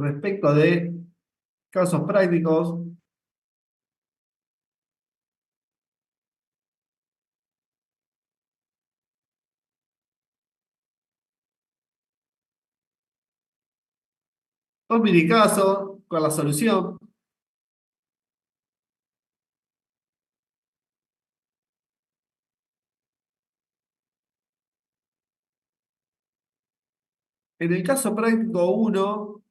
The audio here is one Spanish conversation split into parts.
respecto de casos prácticos. Un mini caso con la solución. En el caso práctico uno,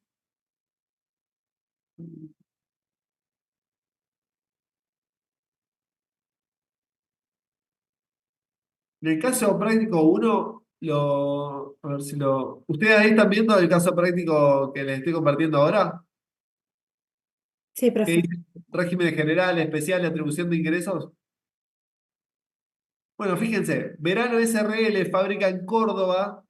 en el caso práctico uno, a ver si lo. ¿Ustedes ahí están viendo el caso práctico que les estoy compartiendo ahora? Sí, ¿Qué profe. dice? Régimen general, especial, atribución de ingresos. Bueno, fíjense, Verano SRL fabrica en Córdoba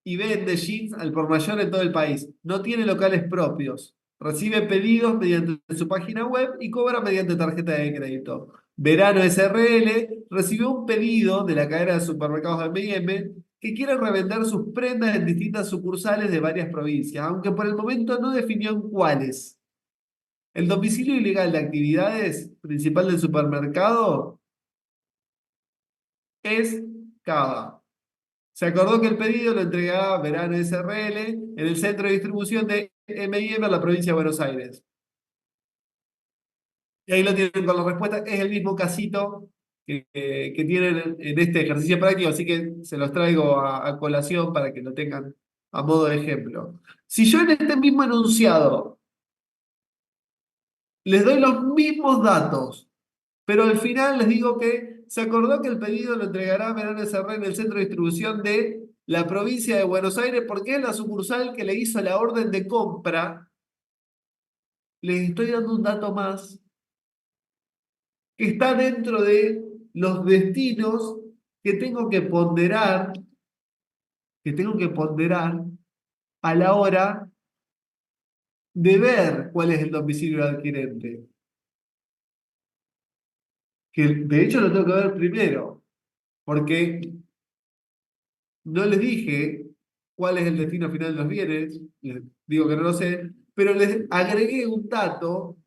y vende jeans al por mayor en todo el país. No tiene locales propios. Recibe pedidos mediante su página web y cobra mediante tarjeta de crédito. Verano SRL recibió un pedido de la cadena de supermercados M&M que quiere revender sus prendas en distintas sucursales de varias provincias, aunque por el momento no definió en cuáles. El domicilio ilegal de actividades principal del supermercado es Cava. Se acordó que el pedido lo entregará Verano SRL en el centro de distribución de M&M a la provincia de Buenos Aires. Y ahí lo tienen con la respuesta. Es el mismo casito que tienen en este ejercicio práctico, así que se los traigo a colación para que lo tengan a modo de ejemplo. Si yo en este mismo enunciado les doy los mismos datos, pero al final les digo que se acordó que el pedido lo entregará Verano SRL en el centro de distribución de la provincia de Buenos Aires porque es la sucursal que le hizo la orden de compra. Les estoy dando un dato más que está dentro de los destinos que tengo que ponderar, que tengo que ponderar a la hora de ver cuál es el domicilio del adquirente. Que de hecho lo tengo que ver primero, porque no les dije cuál es el destino final de los bienes, les digo que no lo sé, pero les agregué un dato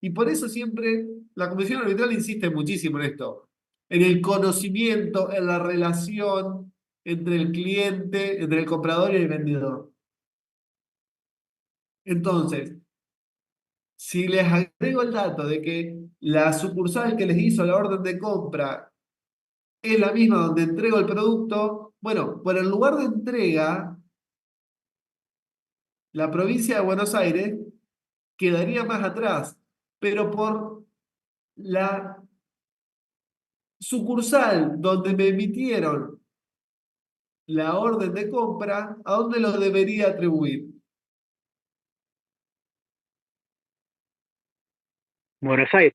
y por eso siempre la Comisión Arbitral insiste muchísimo en esto, en el conocimiento, en la relación entre el cliente, entre el comprador y el vendedor. Entonces, si les agrego el dato de que la sucursal que les hizo la orden de compra es la misma donde entrego el producto, bueno, por el lugar de entrega la provincia de Buenos Aires quedaría más atrás, pero por la sucursal donde me emitieron la orden de compra, ¿a dónde lo debería atribuir? Buenos Aires.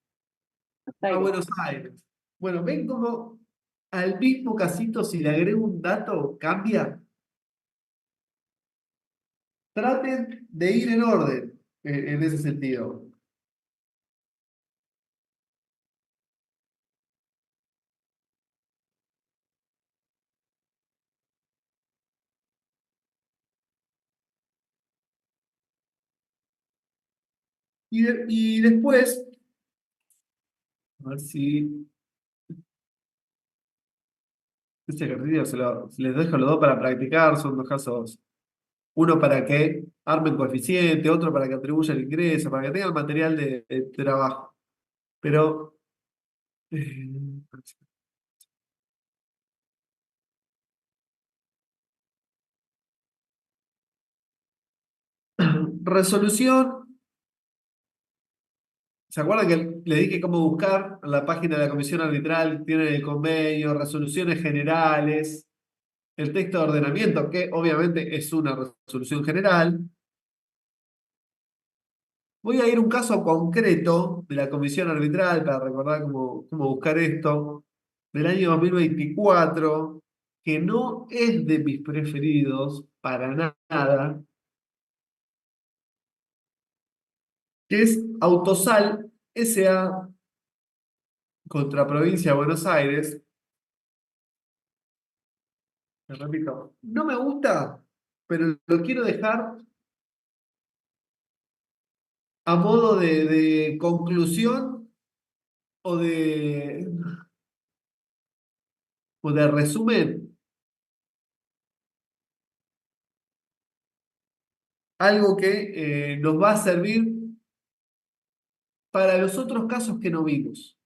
A Buenos Aires. Bueno, ¿ven cómo al mismo casito si le agrego un dato cambia? Traten de ir en orden en ese sentido. Y después, a ver si este ejercicio les dejo los dos para practicar, son dos casos. Uno para que armen coeficiente, otro para que atribuya el ingreso, para que tengan material de trabajo. Pero eh, resolución, ¿se acuerdan que les dije cómo buscar en la página de la comisión arbitral? Tienen el convenio, resoluciones generales, el texto de ordenamiento, que obviamente es una resolución general. Voy a ir a un caso concreto de la comisión arbitral para recordar cómo buscar esto, del año 2024, que no es de mis preferidos para nada, que es Autosal S.A. contra Provincia de Buenos Aires. Me repito, no me gusta, pero lo quiero dejar a modo de conclusión o o de resumen, algo que nos va a servir para los otros casos que no vimos.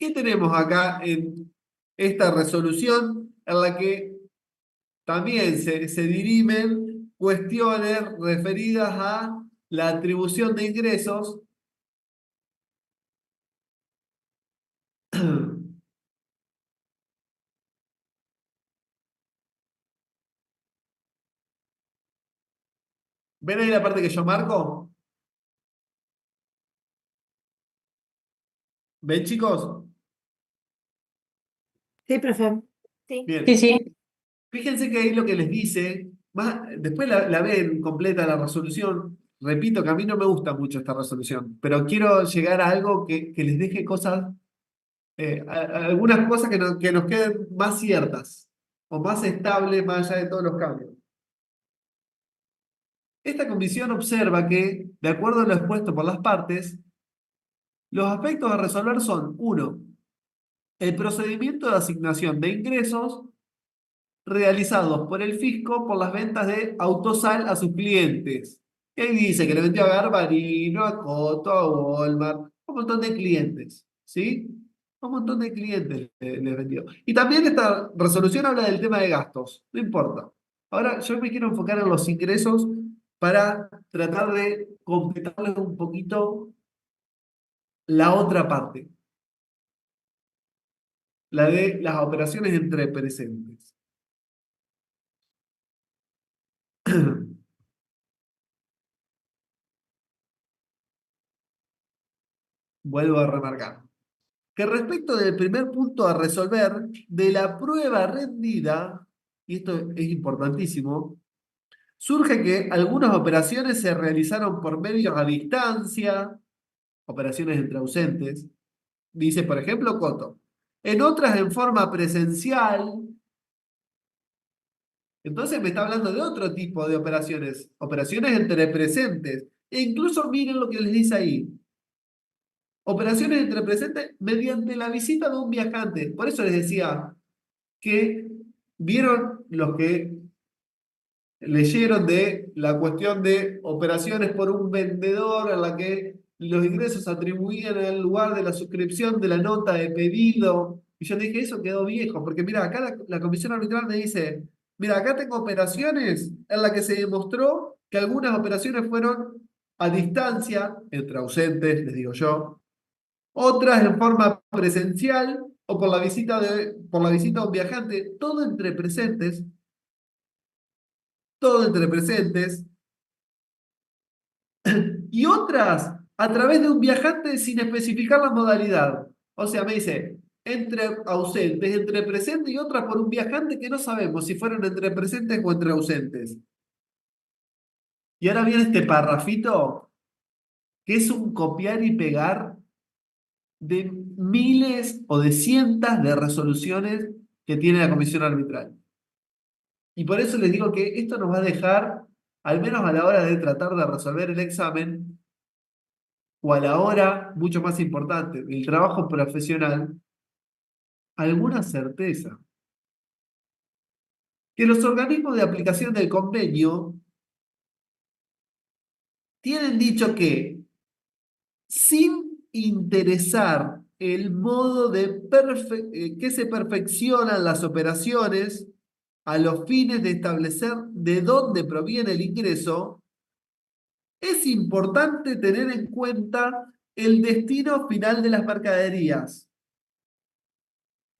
¿Qué tenemos acá en esta resolución en la que también se dirimen cuestiones referidas a la atribución de ingresos? ¿Ven ahí la parte que yo marco? ¿Ven, chicos? Sí, profe. Sí. Bien. Sí, sí. Fíjense que ahí lo que les dice, después la ven completa la resolución. Repito que a mí no me gusta mucho esta resolución, pero quiero llegar a algo que les deje cosas, algunas cosas que nos queden más ciertas o más estables más allá de todos los cambios. Esta comisión observa que, de acuerdo a lo expuesto por las partes, los aspectos a resolver son: uno, el procedimiento de asignación de ingresos realizados por el fisco por las ventas de Autosal a sus clientes. Y ahí dice que le vendió a Garbarino, a Coto, a Walmart, un montón de clientes, ¿sí? Un montón de clientes les vendió. Y también esta resolución habla del tema de gastos, no importa. Ahora yo me quiero enfocar en los ingresos para tratar de completarles un poquito la otra parte, la de las operaciones entre presentes. Vuelvo a remarcar que respecto del primer punto a resolver de la prueba rendida, y esto es importantísimo, surge que algunas operaciones se realizaron por medios a distancia, operaciones entre ausentes, dice por ejemplo Coto, en otras en forma presencial. Entonces me está hablando de otro tipo de operaciones, operaciones entre presentes, e incluso miren lo que les dice ahí. Operaciones entre presentes mediante la visita de un viajante. Por eso les decía que vieron los que leyeron de la cuestión de operaciones por un vendedor en la que los ingresos se atribuían al lugar de la suscripción de la nota de pedido. Y yo dije, eso quedó viejo, porque mira, acá la comisión arbitral me dice, mira, acá tengo operaciones en las que se demostró que algunas operaciones fueron a distancia, entre ausentes, les digo yo, otras en forma presencial o por la visita a un viajante, todo entre presentes, y otras a través de un viajante sin especificar la modalidad. O sea, me dice, entre ausentes, entre presentes y otras por un viajante que no sabemos si fueron entre presentes o entre ausentes. Y ahora viene este parrafito, que es un copiar y pegar de miles o de cientos de resoluciones que tiene la comisión arbitral. Y por eso les digo que esto nos va a dejar, al menos a la hora de tratar de resolver el examen, o a la hora, mucho más importante, el trabajo profesional, alguna certeza. Que los organismos de aplicación del convenio tienen dicho que, sin interesar el modo que se perfeccionan las operaciones a los fines de establecer de dónde proviene el ingreso, es importante tener en cuenta el destino final de las mercaderías,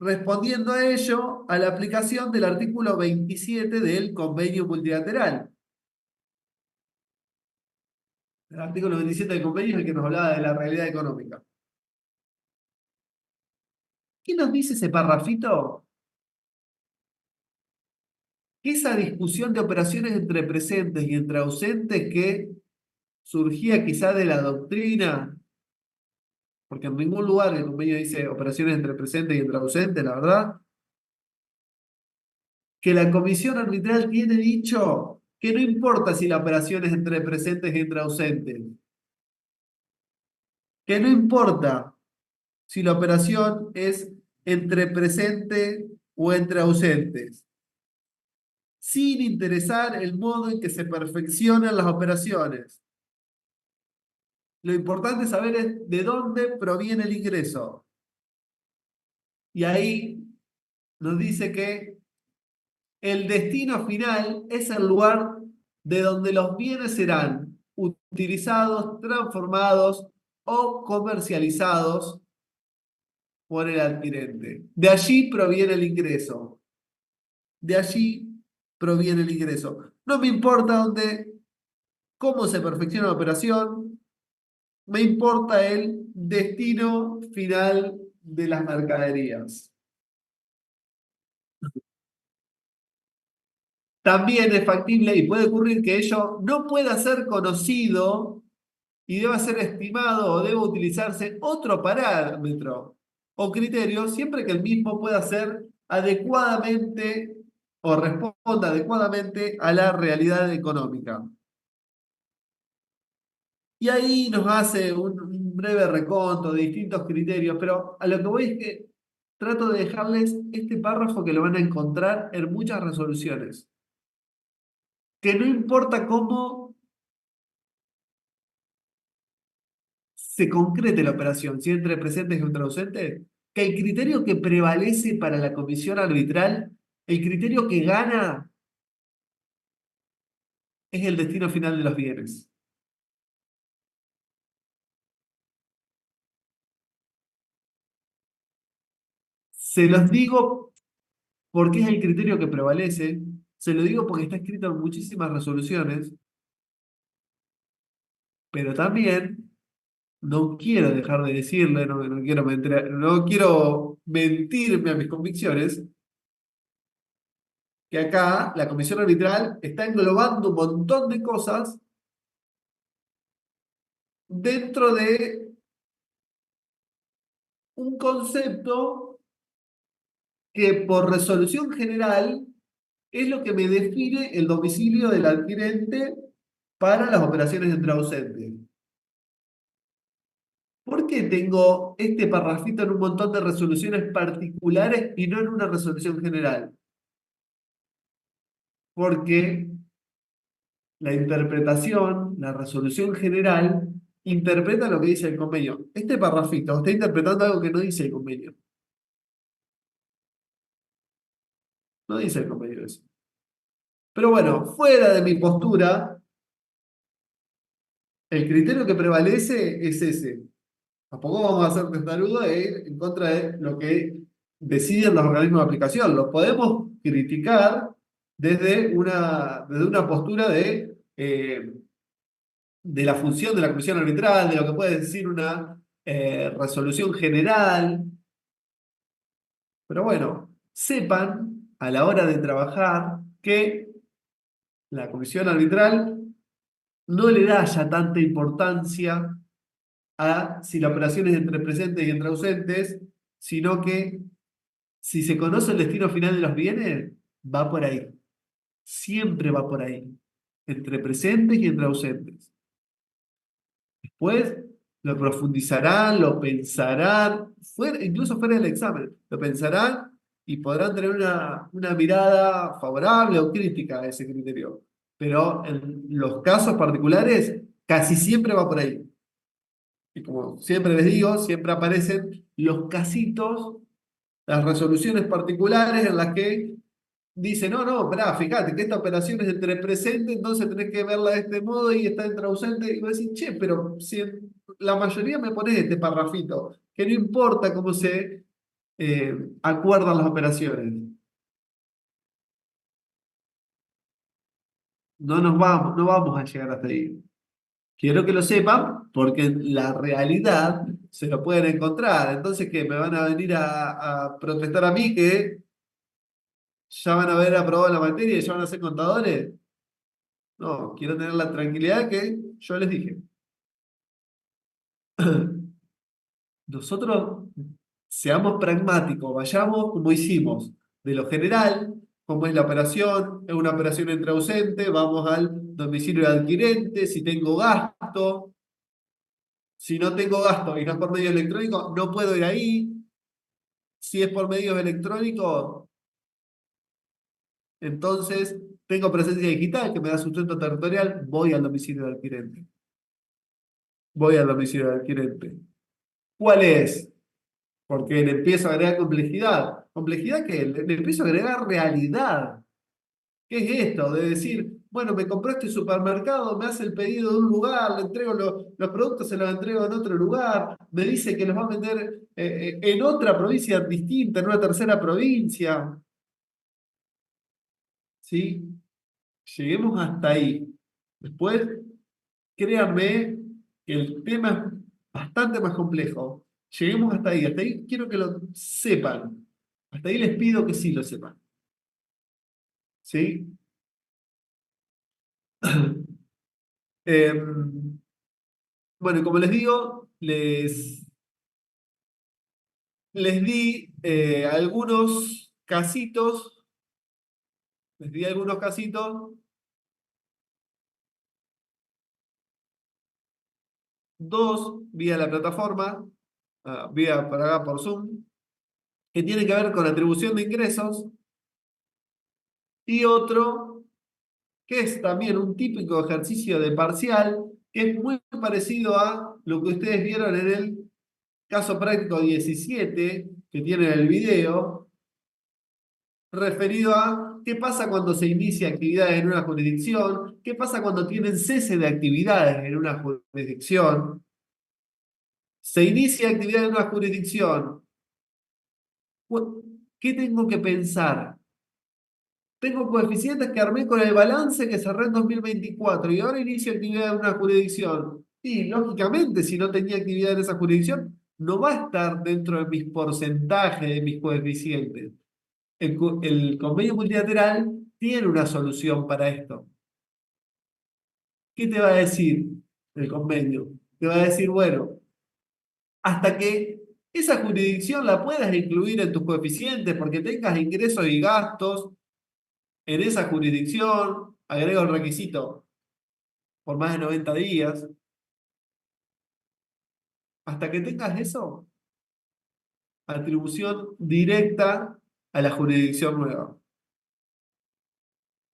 respondiendo a ello a la aplicación del artículo 27 del convenio multilateral. El artículo 27 del convenio es el que nos hablaba de la realidad económica. ¿Qué nos dice ese parrafito? Que esa discusión de operaciones entre presentes y entre ausentes que surgía quizá de la doctrina, porque en ningún lugar el convenio dice operaciones entre presentes y entre ausentes, la verdad, que la comisión arbitral tiene dicho que no importa si la operación es entre presentes y entre ausentes, que no importa si la operación es entre presente o entre ausentes, sin interesar el modo en que se perfeccionan las operaciones. Lo importante saber es de dónde proviene el ingreso. Y ahí nos dice que el destino final es el lugar de donde los bienes serán utilizados, transformados o comercializados por el adquirente. De allí proviene el ingreso. De allí proviene el ingreso. No me importa dónde, cómo se perfecciona la operación, me importa el destino final de las mercaderías. También es factible y puede ocurrir que ello no pueda ser conocido y deba ser estimado o deba utilizarse otro parámetro o criterio siempre que el mismo pueda ser adecuadamente o responda adecuadamente a la realidad económica. Y ahí nos hace un breve reconto de distintos criterios, pero a lo que voy es que trato de dejarles este párrafo que lo van a encontrar en muchas resoluciones. Que no importa cómo se concrete la operación, si entre presentes y entre ausentes, que el criterio que prevalece para la comisión arbitral, el criterio que gana es el destino final de los bienes. Se los digo porque es el criterio que prevalece, se lo digo porque está escrito en muchísimas resoluciones, pero también no quiero dejar de decirle, no quiero mentirme a mis convicciones, que acá la comisión arbitral está englobando un montón de cosas dentro de un concepto que por resolución general es lo que me define el domicilio del adquirente para las operaciones entre ausentes. ¿Por qué tengo este parrafito en un montón de resoluciones particulares y no en una resolución general? Porque la interpretación, la resolución general, interpreta lo que dice el convenio. Este parrafito está interpretando algo que no dice el convenio. No dice el convenio eso. Pero bueno, fuera de mi postura, el criterio que prevalece es ese. Tampoco vamos a ser testarudos e ir en contra de lo que deciden los organismos de aplicación. Lo podemos criticar desde una postura de la función de la comisión arbitral, de lo que puede decir una resolución general. Pero bueno, sepan a la hora de trabajar que la comisión arbitral no le da ya tanta importancia a si la operación es entre presentes y entre ausentes, sino que si se conoce el destino final de los bienes, va por ahí. Siempre va por ahí. Entre presentes y entre ausentes. Después lo profundizarán, lo pensarán, incluso fuera del examen, lo pensarán y podrán tener una mirada favorable o crítica a ese criterio. Pero en los casos particulares, casi siempre va por ahí. Y como siempre les digo, siempre aparecen los casitos, las resoluciones particulares en las que dice, no, no, esperá, fíjate que esta operación es entre presente, entonces tenés que verla de este modo y está entre ausente. Y vos decís, che, pero si en la mayoría me pones este parrafito, que no importa cómo se acuerdan las operaciones. No vamos a llegar hasta ahí. Quiero que lo sepan porque en la realidad se lo pueden encontrar. Entonces, ¿qué? ¿Me van a venir a protestar a mí que ya van a haber aprobado la materia y ya van a ser contadores? No, quiero tener la tranquilidad que yo les dije. Nosotros seamos pragmáticos, vayamos como hicimos, de lo general, cómo es la operación. Es una operación entre ausente, vamos al domicilio del adquirente. Si tengo gasto, si no tengo gasto y no es por medio electrónico, no puedo ir ahí. Si es por medios electrónicos, entonces tengo presencia digital que me da sustento territorial, voy al domicilio del adquirente. Voy al domicilio del adquirente. ¿Cuál es? Porque le empiezo a agregar complejidad. ¿Complejidad qué? Le empiezo a agregar realidad. ¿Qué es esto? De decir, bueno, me compré este supermercado, me hace el pedido de un lugar, le entrego los productos, se los entrego en otro lugar, me dice que los va a vender en otra provincia distinta, en una tercera provincia. ¿Sí? Lleguemos hasta ahí. Después, créanme que el tema es bastante más complejo. Lleguemos hasta ahí. Hasta ahí quiero que lo sepan. Hasta ahí les pido que sí lo sepan. ¿Sí? Em, bueno, y como les digo, les di algunos casitos. Les di algunos casitos. Dos vía la plataforma, vía por acá por Zoom, que tienen que ver con atribución de ingresos. Y otro que es también un típico ejercicio de parcial, que es muy parecido a lo que ustedes vieron en el caso práctico 17, que tienen el video, referido a qué pasa cuando se inicia actividad en una jurisdicción, qué pasa cuando tienen cese de actividades en una jurisdicción. Se inicia actividad en una jurisdicción. ¿Qué tengo que pensar? Tengo coeficientes que armé con el balance que cerré en 2024 y ahora inicio actividad en una jurisdicción. Y lógicamente, si no tenía actividad en esa jurisdicción, no va a estar dentro de mis porcentajes, de mis coeficientes. El convenio multilateral tiene una solución para esto. ¿Qué te va a decir el convenio? Te va a decir, bueno, hasta que esa jurisdicción la puedas incluir en tus coeficientes porque tengas ingresos y gastos en esa jurisdicción, agrego el requisito por más de 90 días, hasta que tengas eso, atribución directa a la jurisdicción nueva.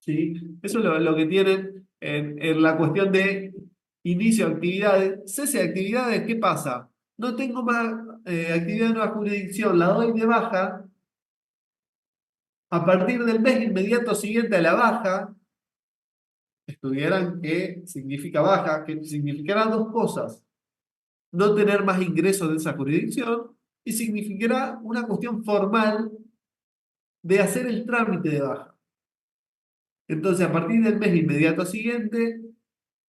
¿Sí? Eso es lo que tienen en la cuestión de inicio de actividades. Cese de actividades, ¿qué pasa? No tengo más actividad en una jurisdicción, la doy de baja, a partir del mes inmediato siguiente a la baja, estudiarán qué significa baja, que significará dos cosas: no tener más ingresos de esa jurisdicción y significará una cuestión formal de hacer el trámite de baja. Entonces, a partir del mes inmediato siguiente,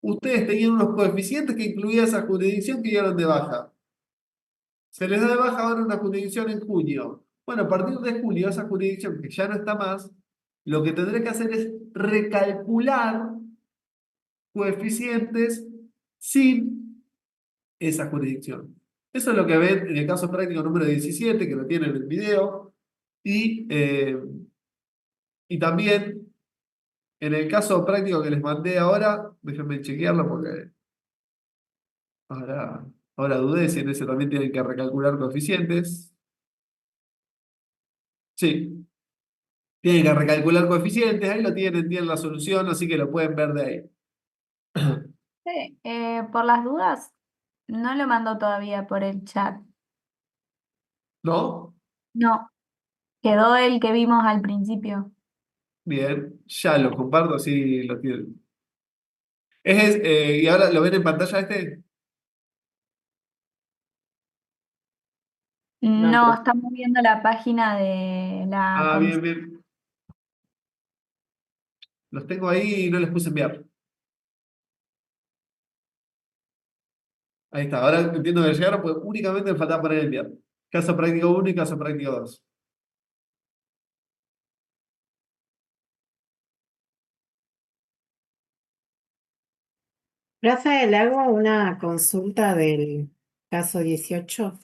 ustedes tenían unos coeficientes que incluía esa jurisdicción que dieron de baja. Se les da de baja ahora una jurisdicción en junio. Bueno, a partir de julio, esa jurisdicción que ya no está más, lo que tendré que hacer es recalcular coeficientes sin esa jurisdicción. Eso es lo que ven en el caso práctico número 17, que lo tienen en el video, y, eh, y también en el caso práctico que les mandé ahora, déjenme chequearlo porque ahora, ahora dudé si en ese también tienen que recalcular coeficientes. Sí, tienen que recalcular coeficientes, ahí lo tienen la solución, así que lo pueden ver de ahí. Sí, por las dudas, no lo mando todavía por el chat. ¿No? No, quedó el que vimos al principio. Bien, ya lo comparto, así lo tienen. ¿Y ahora lo ven en pantalla este? No, estamos viendo la página de la Ah, bien, comisión. bien. Los tengo ahí y no les puse enviar. Ahí está. Ahora entiendo que llegaron, pues únicamente me faltaba poner enviar. Caso práctico uno y caso práctico 2. Rafael, hago una consulta del caso 18.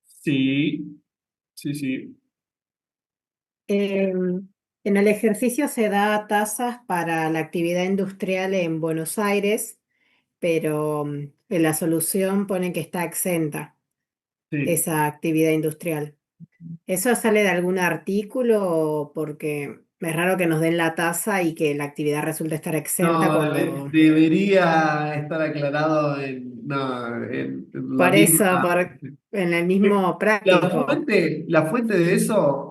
Sí, sí, sí. En el ejercicio se da tasas para la actividad industrial en Buenos Aires, pero en la solución pone que está exenta Sí. esa actividad industrial. ¿Eso sale de algún artículo? Porque es raro que nos den la tasa y que la actividad resulte estar exenta No, cuando... debería estar aclarado no, en la Por eso, misma. en el mismo práctico. La fuente de eso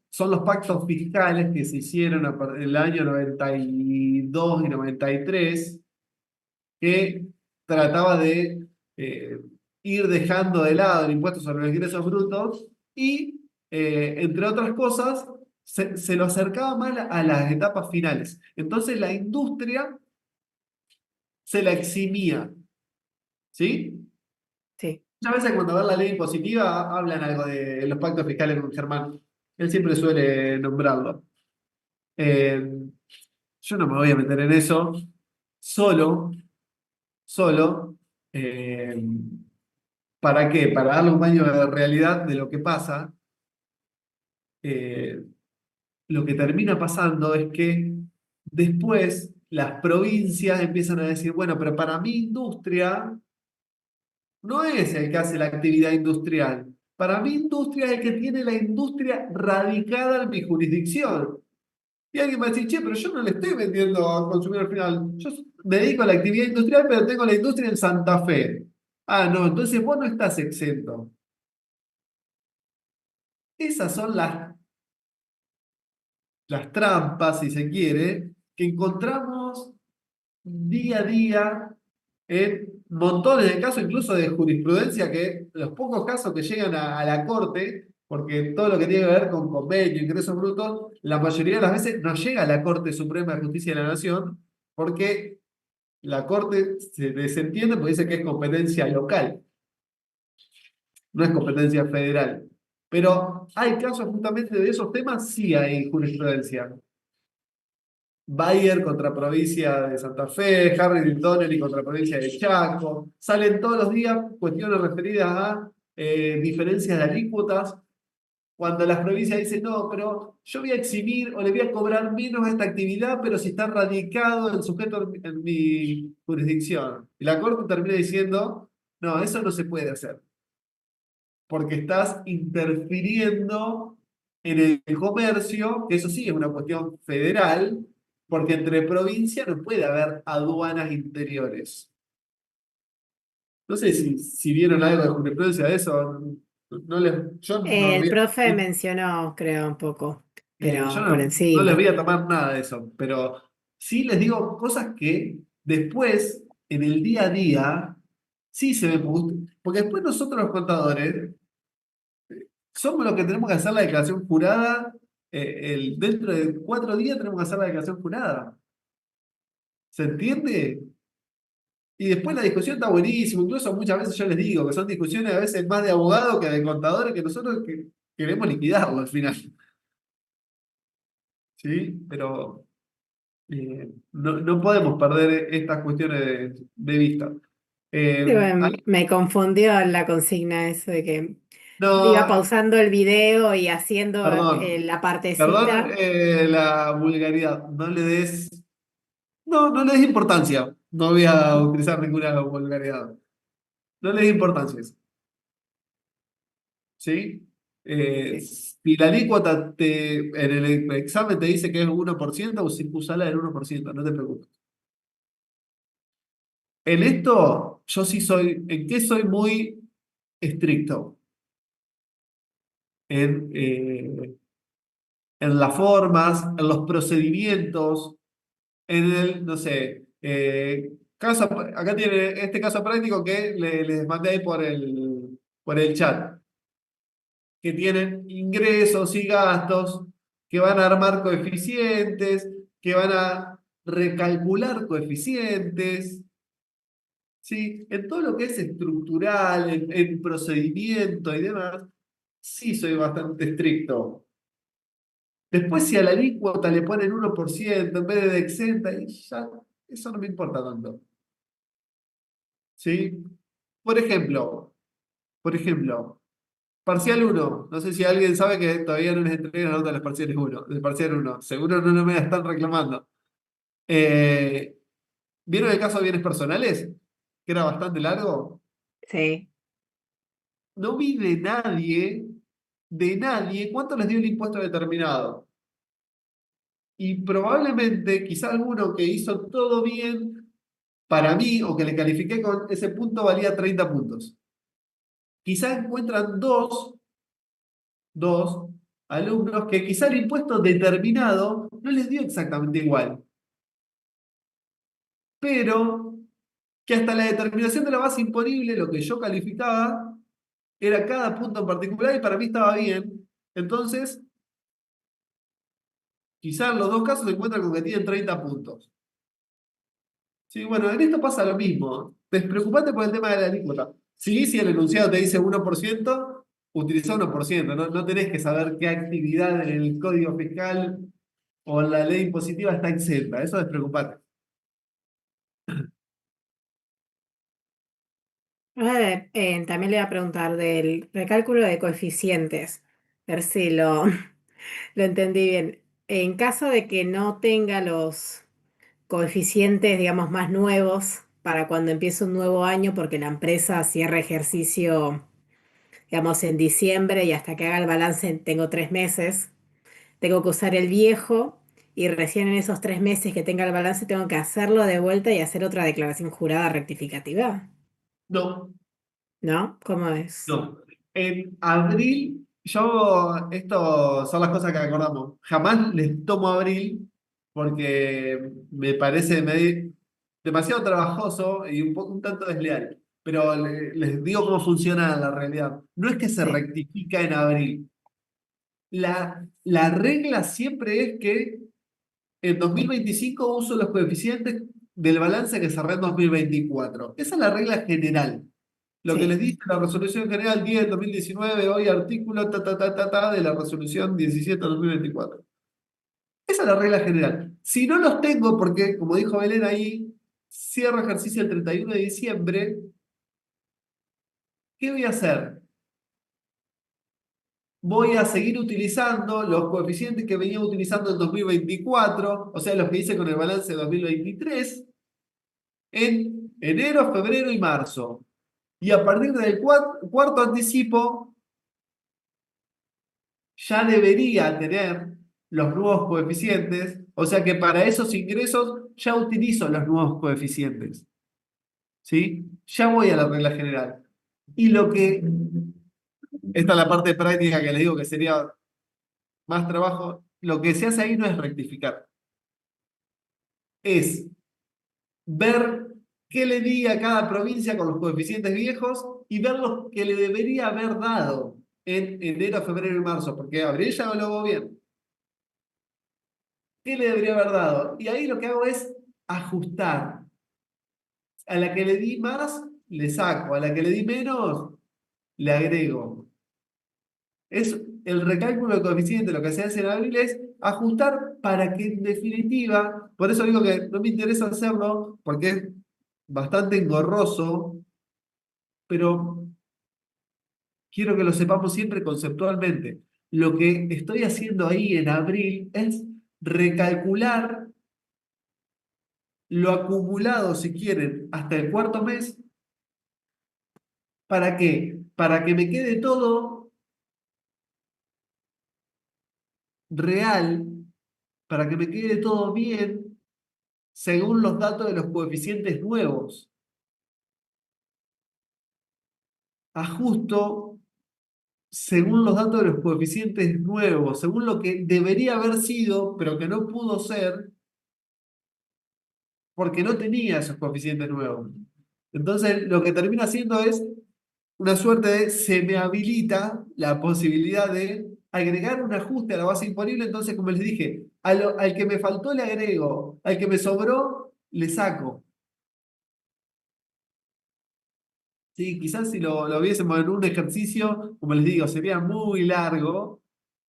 son los pactos fiscales que se hicieron en el año 92 y 93, que trataba de eh, ir dejando de lado el impuesto sobre los ingresos brutos y, entre otras cosas, se lo acercaba más a las etapas finales. Entonces la industria se la eximía, ¿sí? Sí. Muchas veces cuando ven la ley impositiva hablan algo de los pactos fiscales con Germán. Él siempre suele nombrarlo. Eh, yo no me voy a meter en eso, solo, solo. eh, ¿Para qué? Para darle un baño de realidad de lo que pasa. eh, lo que termina pasando es que después las provincias empiezan a decir, bueno, pero para mi industria no es el que hace la actividad industrial. Para mi industria es el que tiene la industria radicada en mi jurisdicción. Y alguien va a decir, che, pero yo no le estoy vendiendo al consumidor final. Yo me dedico a la actividad industrial, pero tengo la industria en Santa Fe. Ah, no, entonces vos no estás exento. Esas son las trampas, si se quiere, que encontramos día a día en montones de casos, incluso de jurisprudencia, que los pocos casos que llegan a la corte, porque todo lo que tiene que ver con convenio, ingresos brutos, la mayoría de las veces no llega a la Corte Suprema de Justicia de la Nación, porque la Corte se desentiende porque dice que es competencia local, no es competencia federal. Pero hay casos justamente de esos temas, sí hay jurisprudencia. Bayer contra provincia de Santa Fe, Harry Donnelly contra provincia de Chaco. Salen todos los días cuestiones referidas a diferencias de alícuotas, cuando las provincias dicen, no, pero yo voy a eximir o le voy a cobrar menos a esta actividad, pero si está radicado el sujeto en mi jurisdicción. Y la Corte termina diciendo, no, eso no se puede hacer, porque estás interfiriendo en el comercio, que eso sí es una cuestión federal, porque entre provincias no puede haber aduanas interiores. No sé si vieron algo de jurisprudencia de eso. Yo no les El voy profe a, mencionó, creo, un poco, yo pero por no les voy encima. a tomar nada de eso, pero sí les digo cosas que después, en el día a día, sí se ven, porque después nosotros los contadores somos los que tenemos que hacer la declaración jurada. Dentro de 4 días tenemos que hacer la declaración jurada. ¿Se entiende? Y después la discusión está buenísima. Incluso muchas veces yo les digo que son discusiones a veces más de abogados que de contadores, que nosotros queremos liquidarlo al final. ¿Sí? Pero no podemos perder estas cuestiones de vista. Sí, Ahí- me confundió la consigna eso de que iba no, pausando el video y haciendo perdón. la Perdón, partecita. la vulgaridad. No le des importancia. No voy a utilizar ninguna vulgaridad. No le des importancia a eso. ¿Sí? Sí. Si la alícuota en el examen te dice que es 1%, o si usala del 1%, no te preocupes. En esto, yo sí ¿en qué soy muy estricto? En las formas, en los procedimientos, no sé, acá tiene este caso práctico que les mandé ahí por el chat, que tienen ingresos y gastos, que van a armar coeficientes, que van a recalcular coeficientes, ¿sí? En todo lo que es estructural, en procedimiento y demás, sí soy bastante estricto. Después, si a la alícuota le ponen 1% en vez de exenta, y ya, eso no me importa tanto. ¿Sí? Por ejemplo, por ejemplo. Parcial uno. No sé si alguien sabe que todavía no les entregan la nota de los parciales uno, del parcial uno. Seguro no me la están reclamando. Eh, ¿Vieron el caso de bienes personales? Que era bastante largo. Sí. No vi de nadie, cuánto les dio el impuesto determinado. Y probablemente, quizá alguno que hizo todo bien, para mí, o que le califiqué con ese punto, valía 30 puntos. Quizá encuentran dos alumnos que quizá el impuesto determinado no les dio exactamente igual, pero que hasta la determinación de la base imponible, lo que yo calificaba, era cada punto en particular y para mí estaba bien. Entonces, quizá en los dos casos se encuentran con que tienen 30 puntos. Sí, bueno, en esto pasa lo mismo. Despreocupate por el tema de la alícuota. Sí, si el enunciado te dice 1%, utiliza 1%. No tenés que saber qué actividad en el código fiscal o en la ley impositiva está exenta. Eso despreocupate. También le voy a preguntar del recálculo de coeficientes, a ver si lo entendí bien. En caso de que no tenga los coeficientes, digamos, más nuevos para cuando empiece un nuevo año, porque la empresa cierra ejercicio, digamos, en diciembre y hasta que haga el balance tengo 3 meses, tengo que usar el viejo y recién en esos 3 meses que tenga el balance tengo que hacerlo de vuelta y hacer otra declaración jurada rectificativa, No, ¿no? ¿Cómo es? no. En abril, esto son las cosas que acordamos. Jamás les tomo abril porque me parece demasiado trabajoso y un tanto desleal. Pero les digo cómo funciona la realidad. No es que se Sí, rectifica en abril. La regla siempre es que en 2025 uso los coeficientes del balance que cerré en 2024. Esa es la regla general. Lo que les sí, dice la resolución general 10/2019, hoy artículo de la resolución 17/2024. Esa es la regla general. Si no los tengo, porque como dijo Belén ahí, cierro ejercicio el 31 de diciembre, ¿qué voy a hacer? Voy a seguir utilizando los coeficientes que venía utilizando en 2024, o sea, los que hice con el balance de 2023, en enero, febrero y marzo. Y a partir del cuarto anticipo, ya debería tener los nuevos coeficientes, o sea que para esos ingresos ya utilizo los nuevos coeficientes, ¿sí? Ya voy a la regla general. Y esta es la parte práctica que les digo que sería más trabajo, lo que se hace ahí no es rectificar, es ver qué le di a cada provincia con los coeficientes viejos y ver lo que le debería haber dado en enero, febrero y marzo, porque abril ya no lo hago bien. ¿Qué le debería haber dado? Y ahí lo que hago es ajustar. A la que le di más, le saco. A la que le di menos, le agrego. Es el recálculo de coeficiente, lo que se hace en abril es ajustar para que en definitiva, por eso digo que no me interesa hacerlo, porque es bastante engorroso, pero quiero que lo sepamos siempre conceptualmente. Lo que estoy haciendo ahí en abril es recalcular lo acumulado, si quieren, hasta el cuarto mes. ¿Para qué? Para que me quede todo real, para que me quede todo bien según los datos de los coeficientes nuevos. Ajusto según los datos de los coeficientes nuevos, según lo que debería haber sido, pero que no pudo ser porque no tenía esos coeficientes nuevos. Entonces, lo que termina haciendo es una suerte de se me habilita la posibilidad de agregar un ajuste a la base imponible. Entonces, como les dije, al que me faltó le agrego, al que me sobró le saco. Sí, quizás si lo viésemos en un ejercicio, como les digo, sería muy largo,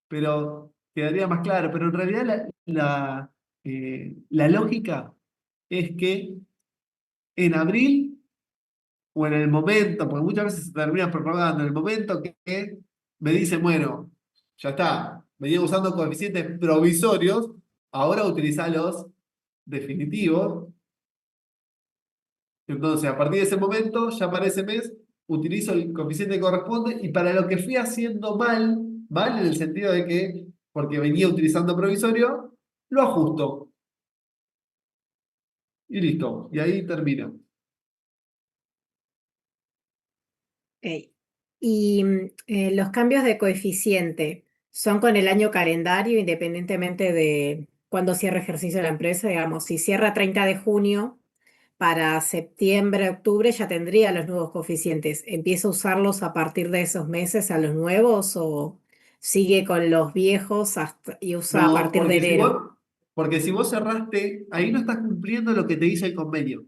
pero quedaría más claro. Pero en realidad la lógica es que en abril o en el momento, porque muchas veces se termina prorrogando, en el momento que me dicen, bueno, ya está, venía usando coeficientes provisorios, ahora utiliza los definitivos. Entonces, a partir de ese momento, ya para ese mes, utilizo el coeficiente que corresponde y para lo que fui haciendo mal, mal en el sentido de que, porque venía utilizando provisorio, lo ajusto y listo. Y ahí termina. Ok. Y los cambios de coeficiente son con el año calendario, independientemente de cuándo cierra ejercicio la empresa. Digamos, si cierra 30 de junio, para septiembre, octubre ya tendría los nuevos coeficientes. ¿Empieza a usarlos a partir de esos meses a los nuevos o sigue con los viejos y usa a No, partir de enero? porque si vos cerraste, ahí no estás cumpliendo lo que te dice el convenio.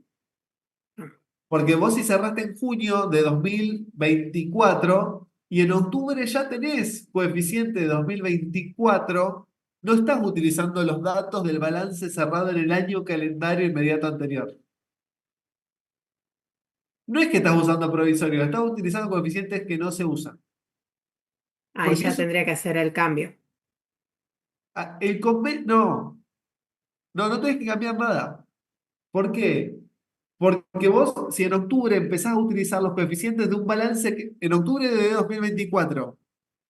Ah, Porque vos si cerraste en junio de 2024 y en octubre ya tenés coeficiente de 2024, no estás utilizando los datos del balance cerrado en el año calendario inmediato anterior. No es que estás usando provisorio, estás utilizando coeficientes que no se usan. ahí Porque ya eso, tendría que hacer el cambio. el convenio, no tenés que cambiar nada. ¿Por qué? Porque vos, si en octubre empezás a utilizar los coeficientes de un balance, en octubre de 2024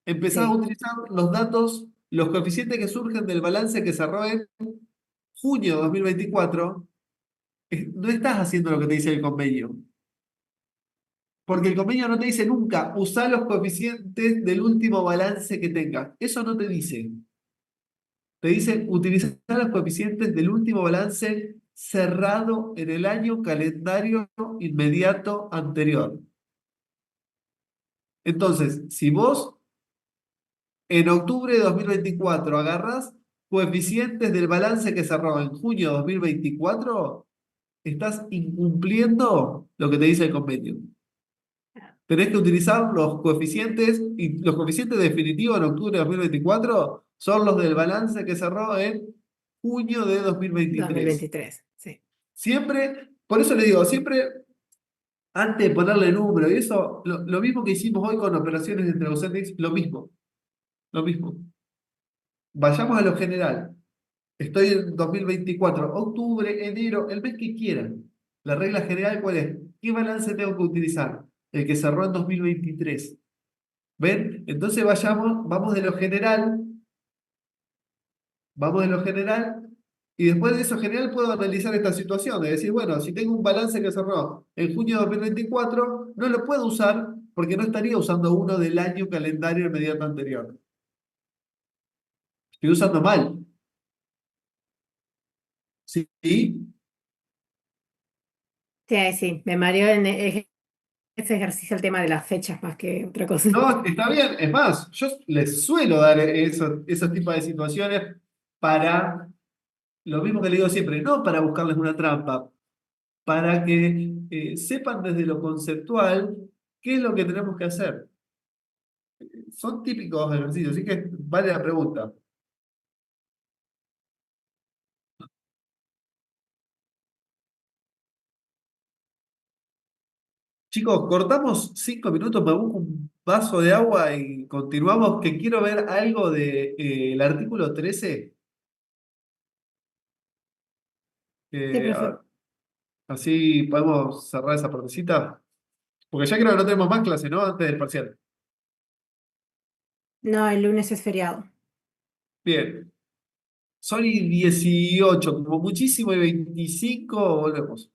empezás a Sí. utilizar los datos, los coeficientes que surgen del balance que cerró en junio de 2024, no estás haciendo lo que te dice el convenio. Porque el convenio no te dice nunca, usá los coeficientes del último balance que tengas. Eso no te dice. Te dice utilizar los coeficientes del último balance cerrado en el año calendario inmediato anterior. Entonces, si vos en octubre de 2024 agarrás coeficientes del balance que cerró en junio de 2024, estás incumpliendo lo que te dice el convenio. Tenés que utilizar los coeficientes, y los coeficientes definitivos en octubre de 2024 son los del balance que cerró en junio de 2023. 2023, sí. Siempre, por eso le digo, siempre antes de ponerle número, y eso, lo mismo que hicimos hoy con operaciones de Intrausendix, lo mismo. Vayamos a lo general. Estoy en 2024, octubre, enero, el mes que quieran. La regla general, ¿cuál es? ¿Qué balance tengo que utilizar? El que cerró en 2023. ¿Ven? Entonces vamos de lo general, y después de eso general puedo analizar esta situación, de decir, bueno, si tengo un balance que cerró en junio de 2024, no lo puedo usar porque no estaría usando uno del año calendario inmediato anterior. Estoy usando mal. ¿Sí? Sí, ahí sí, me mareó en ese ejercicio el tema de las fechas más que otra cosa. No, está bien. Es más, yo les suelo dar esos tipos de situaciones para, lo mismo que le digo siempre, no para buscarles una trampa, para que sepan desde lo conceptual qué es lo que tenemos que hacer. Son típicos ejercicios, así que vale la pregunta. Chicos, cortamos 5 minutos, me busco un vaso de agua y continuamos, que quiero ver algo de, el artículo 13. Sí, eh, profe. a- Así podemos cerrar esa partecita. Porque ya creo que no tenemos más clase, ¿no? Antes del parcial. No, el lunes es feriado. Bien. Son y 18, como muchísimo y 25, volvemos.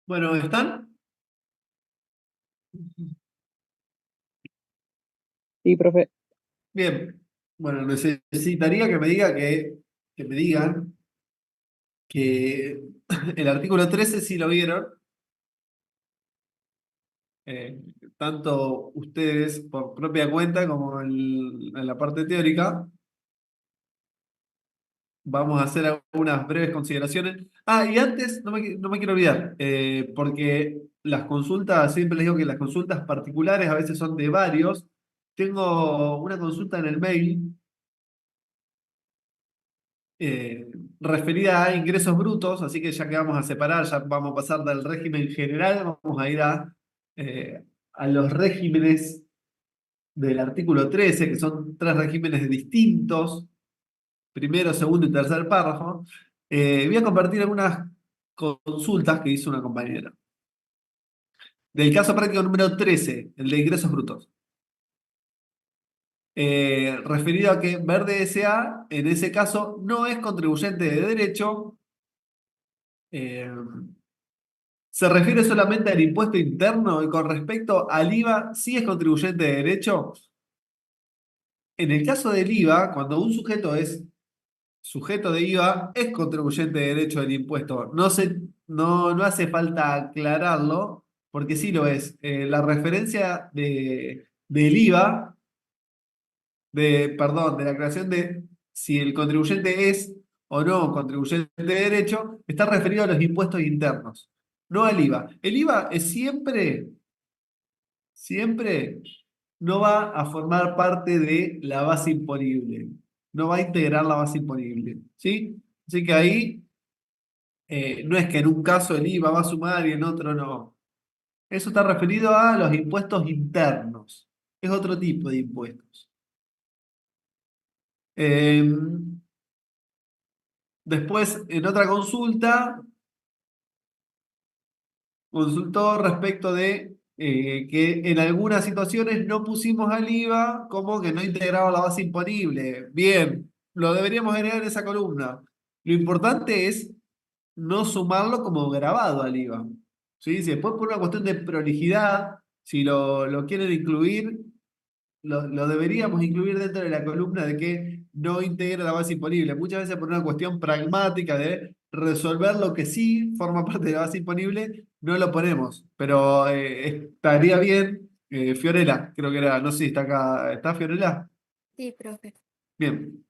Bueno, ¿están? Sí, profe. Bien. Bueno, necesitaría que me digan que el artículo 13 sí lo vieron, eh, tanto ustedes por propia cuenta como en la parte teórica. Vamos a hacer algunas breves consideraciones. Ah, y antes, no me quiero olvidar, porque las consultas, siempre les digo que las consultas particulares a veces son de varios. Tengo una consulta en el mail eh, referida a ingresos brutos, así que ya que vamos a separar, ya vamos a pasar del régimen general, vamos a ir a los regímenes del artículo 13, que son tres regímenes distintos, primero, segundo y tercer párrafo. Voy a compartir algunas consultas que hizo una compañera. Del caso práctico número 13, el de ingresos brutos. Referido a que Verde S.A. en ese caso no es contribuyente de derecho, eh, se refiere solamente al impuesto interno y con respecto al IVA, sí es contribuyente de derecho. En el caso del IVA, cuando un sujeto es sujeto de IVA, es contribuyente de derecho del impuesto. No hace falta aclararlo, porque sí lo es. La referencia del IVA, perdón, de la creación de si el contribuyente es o no contribuyente de derecho, está referido a los impuestos internos, no al IVA. El IVA es siempre no va a formar parte de la base imponible, no va a integrar la base imponible, ¿sí? Así que ahí no es que en un caso el IVA va a sumar y en otro no. Eso está referido a los impuestos internos, es otro tipo de impuestos. Eh, Después, en otra consulta, consultó respecto de que en algunas situaciones no pusimos al IVA como que no integraba la base imponible. Bien, lo deberíamos agregar en esa columna. Lo importante es no sumarlo como grabado al IVA. ¿Sí? Si después por una cuestión de prolijidad, si lo quieren incluir, lo deberíamos incluir dentro de la columna de que no integra la base imponible. Muchas veces por una cuestión pragmática de resolver lo que sí forma parte de la base imponible, no lo ponemos. Pero estaría bien, Fiorella, creo que era, no sé si está acá, ¿está Fiorella? Sí, profe. Bien.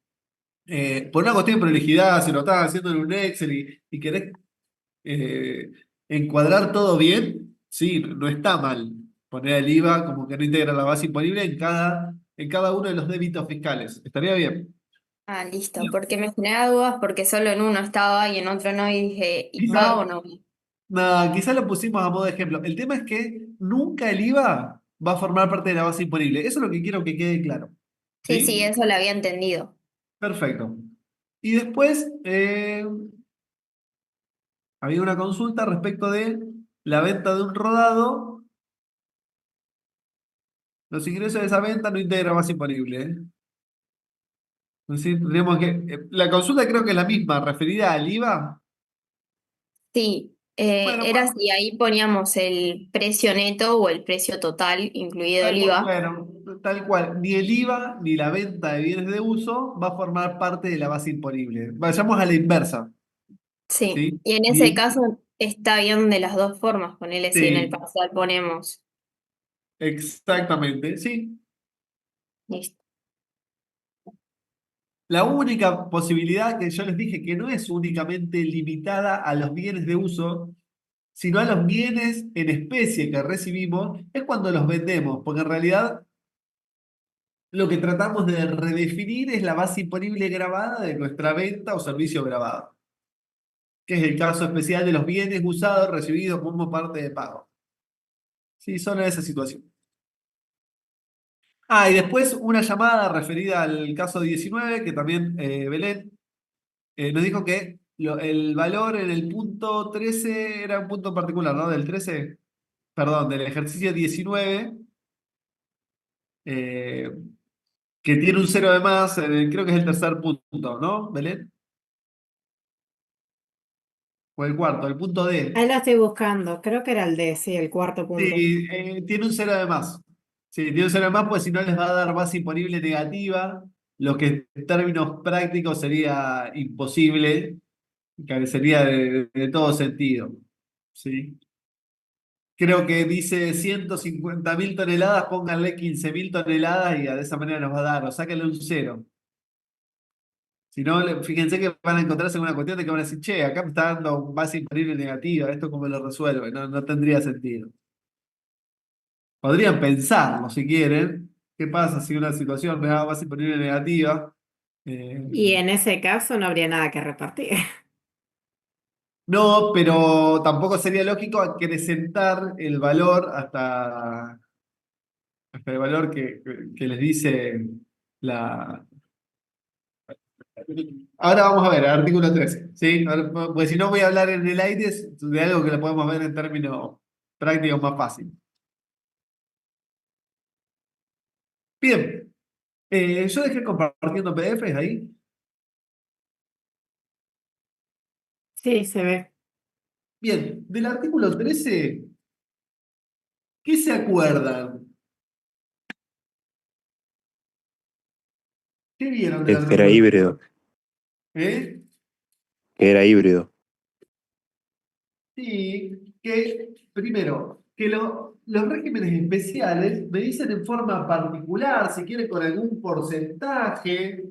Por una cuestión de prolijidad, si lo estás haciendo en un Excel y querés eh, encuadrar todo bien, sí, no está mal poner el IVA como que no integra la base imponible en cada uno de los débitos fiscales. Estaría bien. Ah, listo, porque me genera dudas porque solo en uno estaba y en otro no y dije, ¿y va o Quizá, no? no, quizá lo pusimos a modo de ejemplo. El tema es que nunca el IVA va a formar parte de la base imponible. Eso es lo que quiero que quede claro. Sí, sí, ¿Sí? eso lo había entendido. Perfecto. Y después había una consulta respecto de la venta de un rodado. Los ingresos de esa venta no integran base imponible. Sí, tendríamos que, la consulta creo que es la misma, referida al IVA. Sí, Bueno, era si ahí poníamos el precio neto o el precio total, incluido el IVA. bueno, tal cual, ni el IVA ni la venta de bienes de uso va a formar parte de la base imponible. Vayamos a la inversa, Sí, ¿sí? y en ese Ni, caso está bien de las dos formas, ponele si en el sí, parcial ponemos. exactamente, sí. Listo. La única posibilidad que yo les dije que no es únicamente limitada a los bienes de uso, sino a los bienes en especie que recibimos, es cuando los vendemos, porque en realidad lo que tratamos de redefinir es la base imponible gravada de nuestra venta o servicio grabado, que es el caso especial de los bienes usados recibidos como parte de pago. Sí, solo en esa situación. Ah, y después una llamada referida al caso 19, que también Belén nos dijo que el valor en el punto 13 era un punto particular, ¿no? Del 13, perdón, del ejercicio 19, eh, que tiene un cero de más, creo que es el tercer punto, ¿no, Belén? o el cuarto, el punto D. Ahí lo estoy buscando. Creo que era el D, sí, el cuarto punto. Sí, tiene un cero de más. Sí, tiene un cero de más, pues si no les va a dar base imponible negativa, lo que en términos prácticos sería imposible, carecería de todo sentido. ¿Sí? Creo que dice 150.000 toneladas, pónganle 15.000 toneladas y de esa manera nos va a dar, o sáquenle un cero. Si no, fíjense que van a encontrarse con una cuestión de que van a decir, che, acá me está dando base imponible negativa, ¿esto cómo lo resuelve? No, no tendría sentido. Podrían pensarlo si quieren. ¿Qué pasa si una situación me da base imponible negativa? Eh, Y en ese caso no habría nada que repartir. no, pero tampoco sería lógico acrecentar el valor hasta el valor que les dice la... Ahora vamos a ver, artículo 13, ¿sí? Pues si no voy a hablar en el aire de algo que lo podemos ver en términos prácticos más fácil. Bien, yo dejé compartiendo PDFs ahí. Sí, se ve. Bien, del artículo 13, ¿qué se acuerdan? ¿Qué vieron del Que era artículo 13? híbrido, ¿Eh? que era híbrido. Sí, que primero, que los regímenes especiales me dicen en forma particular, si quieren con algún porcentaje,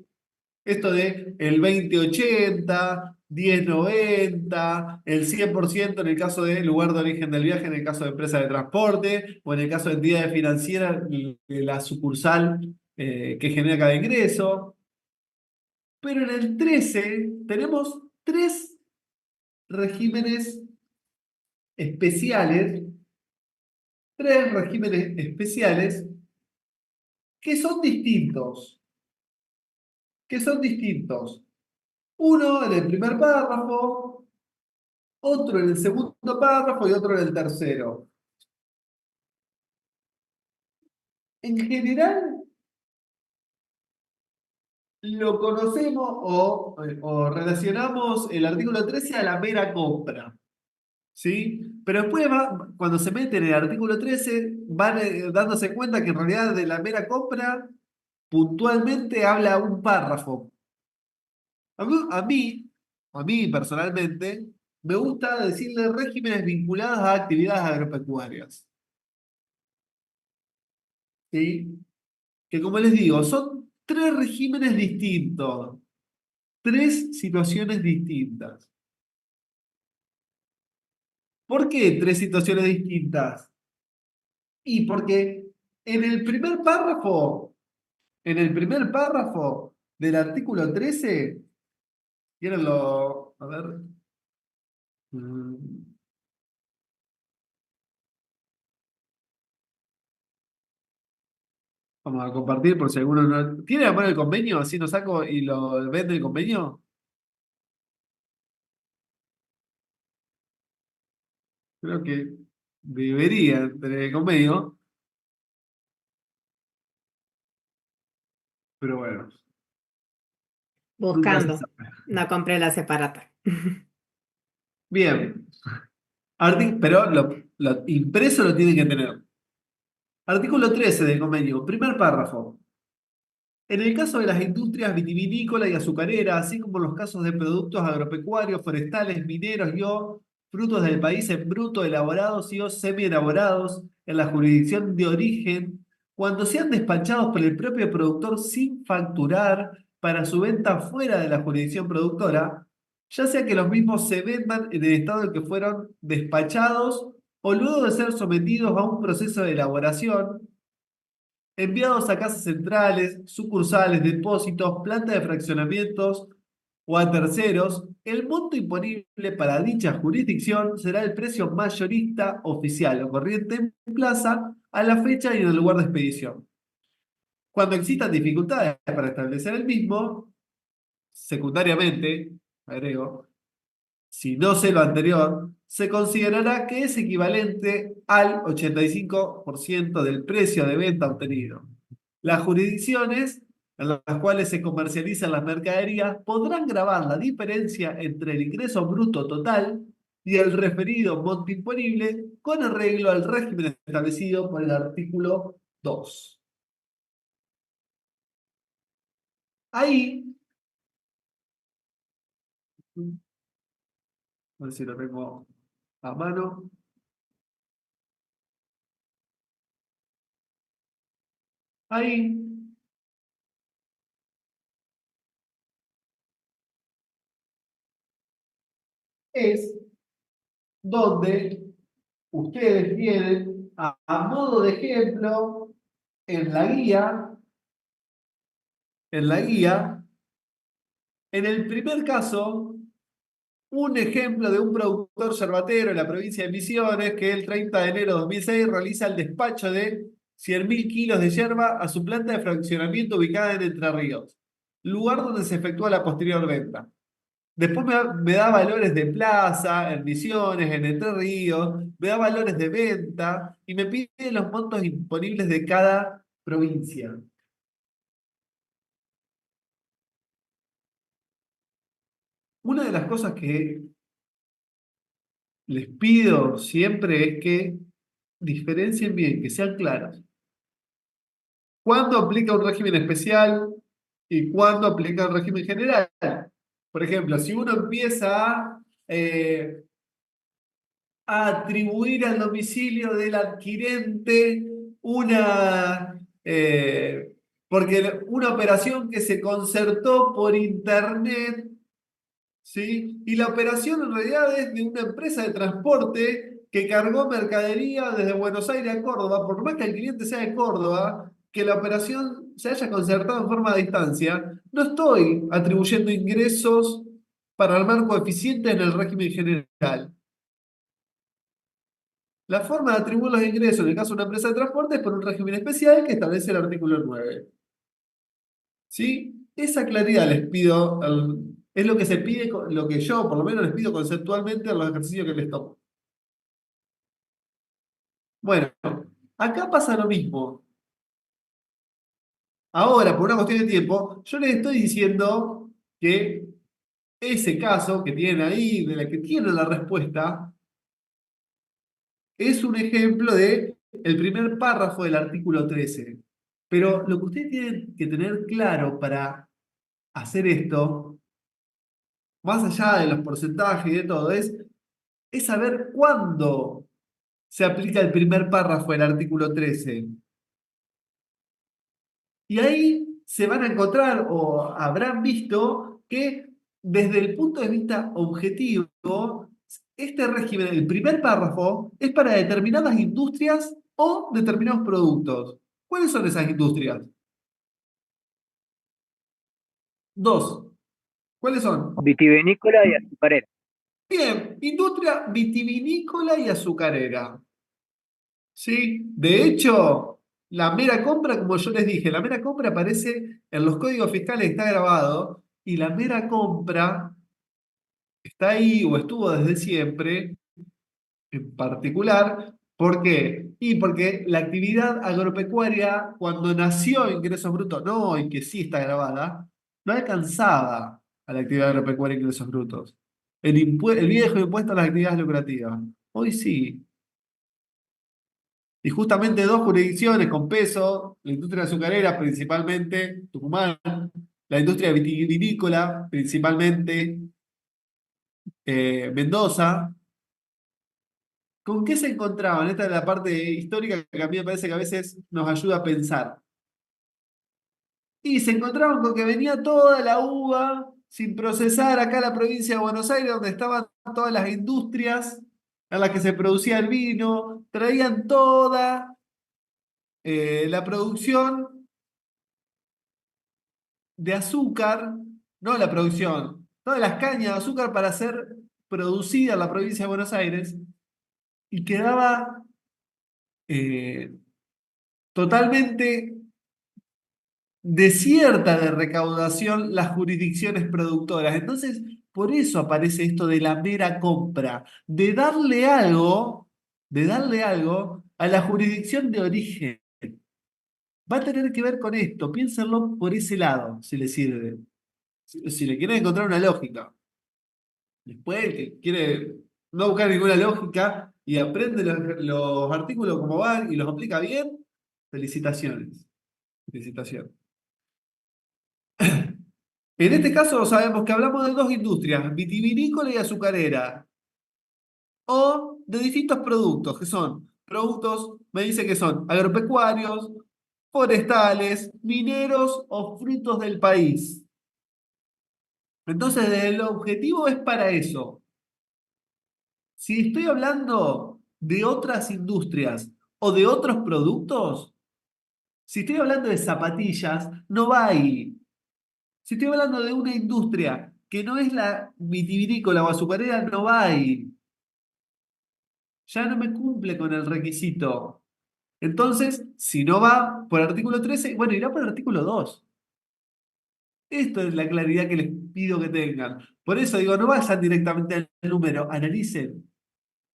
esto de el 20-80, 10-90, el 100% en el caso del lugar de origen del viaje, en el caso de empresa de transporte, o en el caso de entidades financieras, la sucursal que genera cada ingreso. Pero en el 13 tenemos tres regímenes especiales, tres regímenes especiales que son distintos, que son distintos. Uno en el primer párrafo, otro en el segundo párrafo y otro en el tercero. En general, lo conocemos o relacionamos el artículo 13 a la mera compra, ¿sí? Pero después, cuando se mete en el artículo 13, van dándose cuenta que en realidad de la mera compra puntualmente habla un párrafo. A mí, a mí, a mí personalmente, me gusta decirle regímenes vinculados a actividades agropecuarias. ¿Sí? Que como les digo, son tres regímenes distintos, tres situaciones distintas. ¿Por qué tres situaciones distintas? Y porque en el primer párrafo, en el primer párrafo del artículo 13, quiero a ver, mm, vamos a compartir por si alguno no... ¿Tiene a mano el convenio? Así lo saco y lo vende el convenio. Creo que debería tener el convenio, pero bueno, nunca se Buscando. sabe. No compré la separata. Bien, pero lo impreso lo tienen que tener. Artículo 13 del convenio, primer párrafo. En el caso de las industrias vitivinícola y azucarera, así como en los casos de productos agropecuarios, forestales, mineros y o frutos del país en bruto, elaborados y o semi-elaborados en la jurisdicción de origen, cuando sean despachados por el propio productor sin facturar para su venta fuera de la jurisdicción productora, ya sea que los mismos se vendan en el estado en que fueron despachados o luego de ser sometidos a un proceso de elaboración, enviados a casas centrales, sucursales, depósitos, plantas de fraccionamientos o a terceros, el monto imponible para dicha jurisdicción será el precio mayorista oficial o corriente en plaza a la fecha y en el lugar de expedición. Cuando existan dificultades para establecer el mismo, secundariamente, agrego, si no sé lo anterior, se considerará que es equivalente al 85% del precio de venta obtenido. Las jurisdicciones en las cuales se comercializan las mercaderías podrán gravar la diferencia entre el ingreso bruto total y el referido monte imponible con arreglo al régimen establecido por el artículo 2. Ahí, a ver si lo tengo a mano. Ahí es donde ustedes tienen, a modo de ejemplo, en la guía, en la guía, en el primer caso, un ejemplo de un productor yerbatero en la provincia de Misiones que el 30 de enero de 2006 realiza el despacho de 100.000 kilos de yerba a su planta de fraccionamiento ubicada en Entre Ríos, lugar donde se efectúa la posterior venta. Después me da valores de plaza, en Misiones, en Entre Ríos, me da valores de venta y me pide los montos imponibles de cada provincia. Una de las cosas que les pido siempre es que diferencien bien, que sean claros. ¿Cuándo aplica un régimen especial y cuándo aplica un régimen general? Por ejemplo, si uno empieza a atribuir al domicilio del adquirente eh, porque una operación que se concertó por internet, ¿sí? Y la operación en realidad es de una empresa de transporte que cargó mercadería desde Buenos Aires a Córdoba, por más que el cliente sea de Córdoba, que la operación se haya concertado en forma de distancia, no estoy atribuyendo ingresos para armar coeficientes en el régimen general. La forma de atribuir los ingresos en el caso de una empresa de transporte es por un régimen especial que establece el artículo 9. ¿Sí? Esa claridad les pido, es lo que se pide, lo que yo por lo menos les pido conceptualmente en los ejercicios que les tomo. Bueno, acá pasa lo mismo. Ahora, por una cuestión de tiempo, yo les estoy diciendo que ese caso que tienen ahí, de la que tienen la respuesta, es un ejemplo de el primer párrafo del artículo 13. Pero lo que ustedes tienen que tener claro para hacer esto, más allá de los porcentajes y de todo, es saber cuándo se aplica el primer párrafo del artículo 13. Y ahí se van a encontrar o habrán visto que desde el punto de vista objetivo, este régimen, el primer párrafo, es para determinadas industrias o determinados productos. ¿Cuáles son esas industrias? Dos. ¿Cuáles son? Vitivinícola y azucarera. Bien, industria vitivinícola y azucarera. ¿Sí? De hecho, la mera compra, como yo les dije, la mera compra aparece en los códigos fiscales, está grabado, y la mera compra está ahí o estuvo desde siempre, en particular. ¿Por qué? Y porque la actividad agropecuaria, cuando nació Ingresos Brutos, no, y que sí está grabada, no alcanzaba a la actividad agropecuaria Ingresos Brutos. El viejo impuesto a las actividades lucrativas. Hoy sí. Y justamente dos jurisdicciones con peso, la industria azucarera, principalmente Tucumán, la industria vitivinícola, principalmente Mendoza. ¿Con qué se encontraban? Esta es la parte histórica que a mí me parece que a veces nos ayuda a pensar. Y se encontraban con que venía toda la uva sin procesar acá a la provincia de Buenos Aires, donde estaban todas las industrias en las que se producía el vino, traían toda la producción de azúcar, no la producción, todas las cañas de azúcar para ser producida en la provincia de Buenos Aires, y quedaba eh, totalmente desierta de recaudación las jurisdicciones productoras. Entonces, por eso aparece esto de la mera compra, de darle algo a la jurisdicción de origen. Va a tener que ver con esto, piénsenlo por ese lado, si le sirve. Si le quieren encontrar una lógica. Después, el que quiere, no busca ninguna lógica y aprende los artículos como van y los aplica bien, felicitaciones. Felicitaciones. En este caso sabemos que hablamos de dos industrias, vitivinícola y azucarera, o de distintos productos, que son productos, me dice que son agropecuarios, forestales, mineros o frutos del país. Entonces, el objetivo es para eso. Si estoy hablando de otras industrias o de otros productos, si estoy hablando de zapatillas, no va ahí. Si estoy hablando de una industria que no es la vitivinícola o azucarera, no va ahí. Ya no me cumple con el requisito. Entonces, si no va por artículo 13, bueno, irá por el artículo 2. Esto es la claridad que les pido que tengan. Por eso digo, no vayan directamente al número, analicen,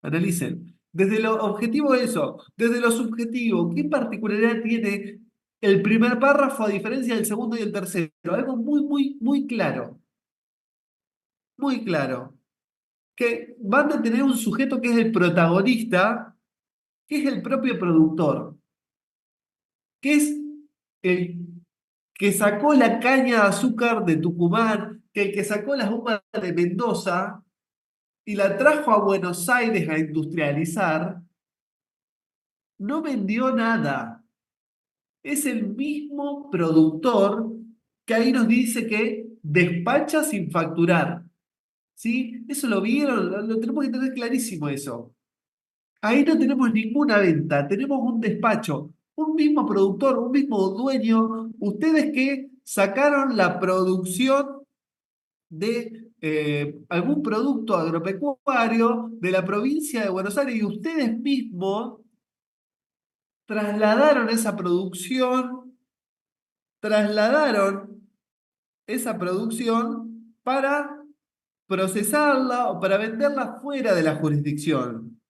analicen. Desde lo objetivo eso, desde lo subjetivo, ¿qué particularidad tiene el primer párrafo a diferencia del segundo y el tercero? Algo muy, muy, muy claro, muy claro. Que van a tener un sujeto que es el protagonista, que es el propio productor, que es el que sacó la caña de azúcar de Tucumán, que el que sacó las uvas de Mendoza y la trajo a Buenos Aires a industrializar, no vendió nada. Es el mismo productor que ahí nos dice que despacha sin facturar. ¿Sí? Eso lo vieron, lo tenemos que tener clarísimo eso. Ahí no tenemos ninguna venta, tenemos un despacho, un mismo productor, un mismo dueño, ustedes que sacaron la producción de algún producto agropecuario de la provincia de Buenos Aires y ustedes mismos trasladaron esa producción para procesarla o para venderla fuera de la jurisdicción.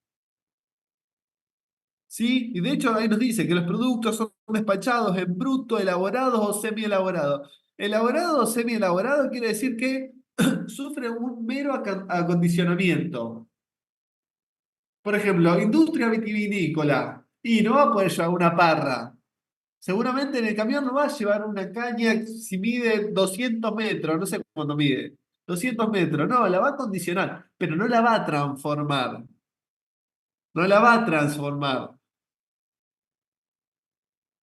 ¿Sí? Y de hecho ahí nos dice que los productos son despachados en bruto, elaborados o semi-elaborados. Elaborado o semi-elaborado quiere decir que sufren un mero acondicionamiento. Por ejemplo, industria vitivinícola. Y no va a poder llevar una parra. Seguramente en el camión no va a llevar una caña si mide 200 metros, no sé cuánto mide. 200 metros, no, la va a acondicionar, pero no la va a transformar. No la va a transformar.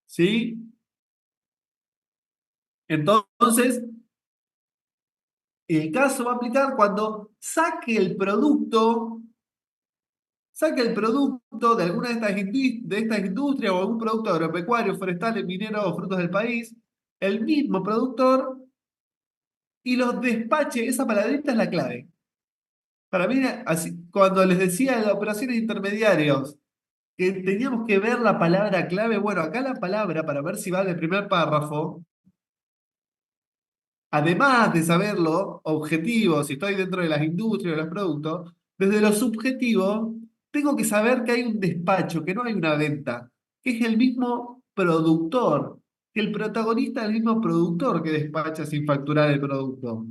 ¿Sí? Entonces, el caso va a aplicar cuando saque el producto de alguna de estas industrias o algún producto agropecuario, forestal, minero o frutos del país, el mismo productor, y los despache. Esa palabrita es la clave. Para mí, así, cuando les decía de las operaciones intermediarios, que teníamos que ver la palabra clave, bueno, acá la palabra, para ver si va del primer párrafo, además de saberlo, objetivo, si estoy dentro de las industrias, de los productos, desde lo subjetivo, tengo que saber que hay un despacho, que no hay una venta, que es el mismo productor, que el protagonista es el mismo productor que despacha sin facturar el producto.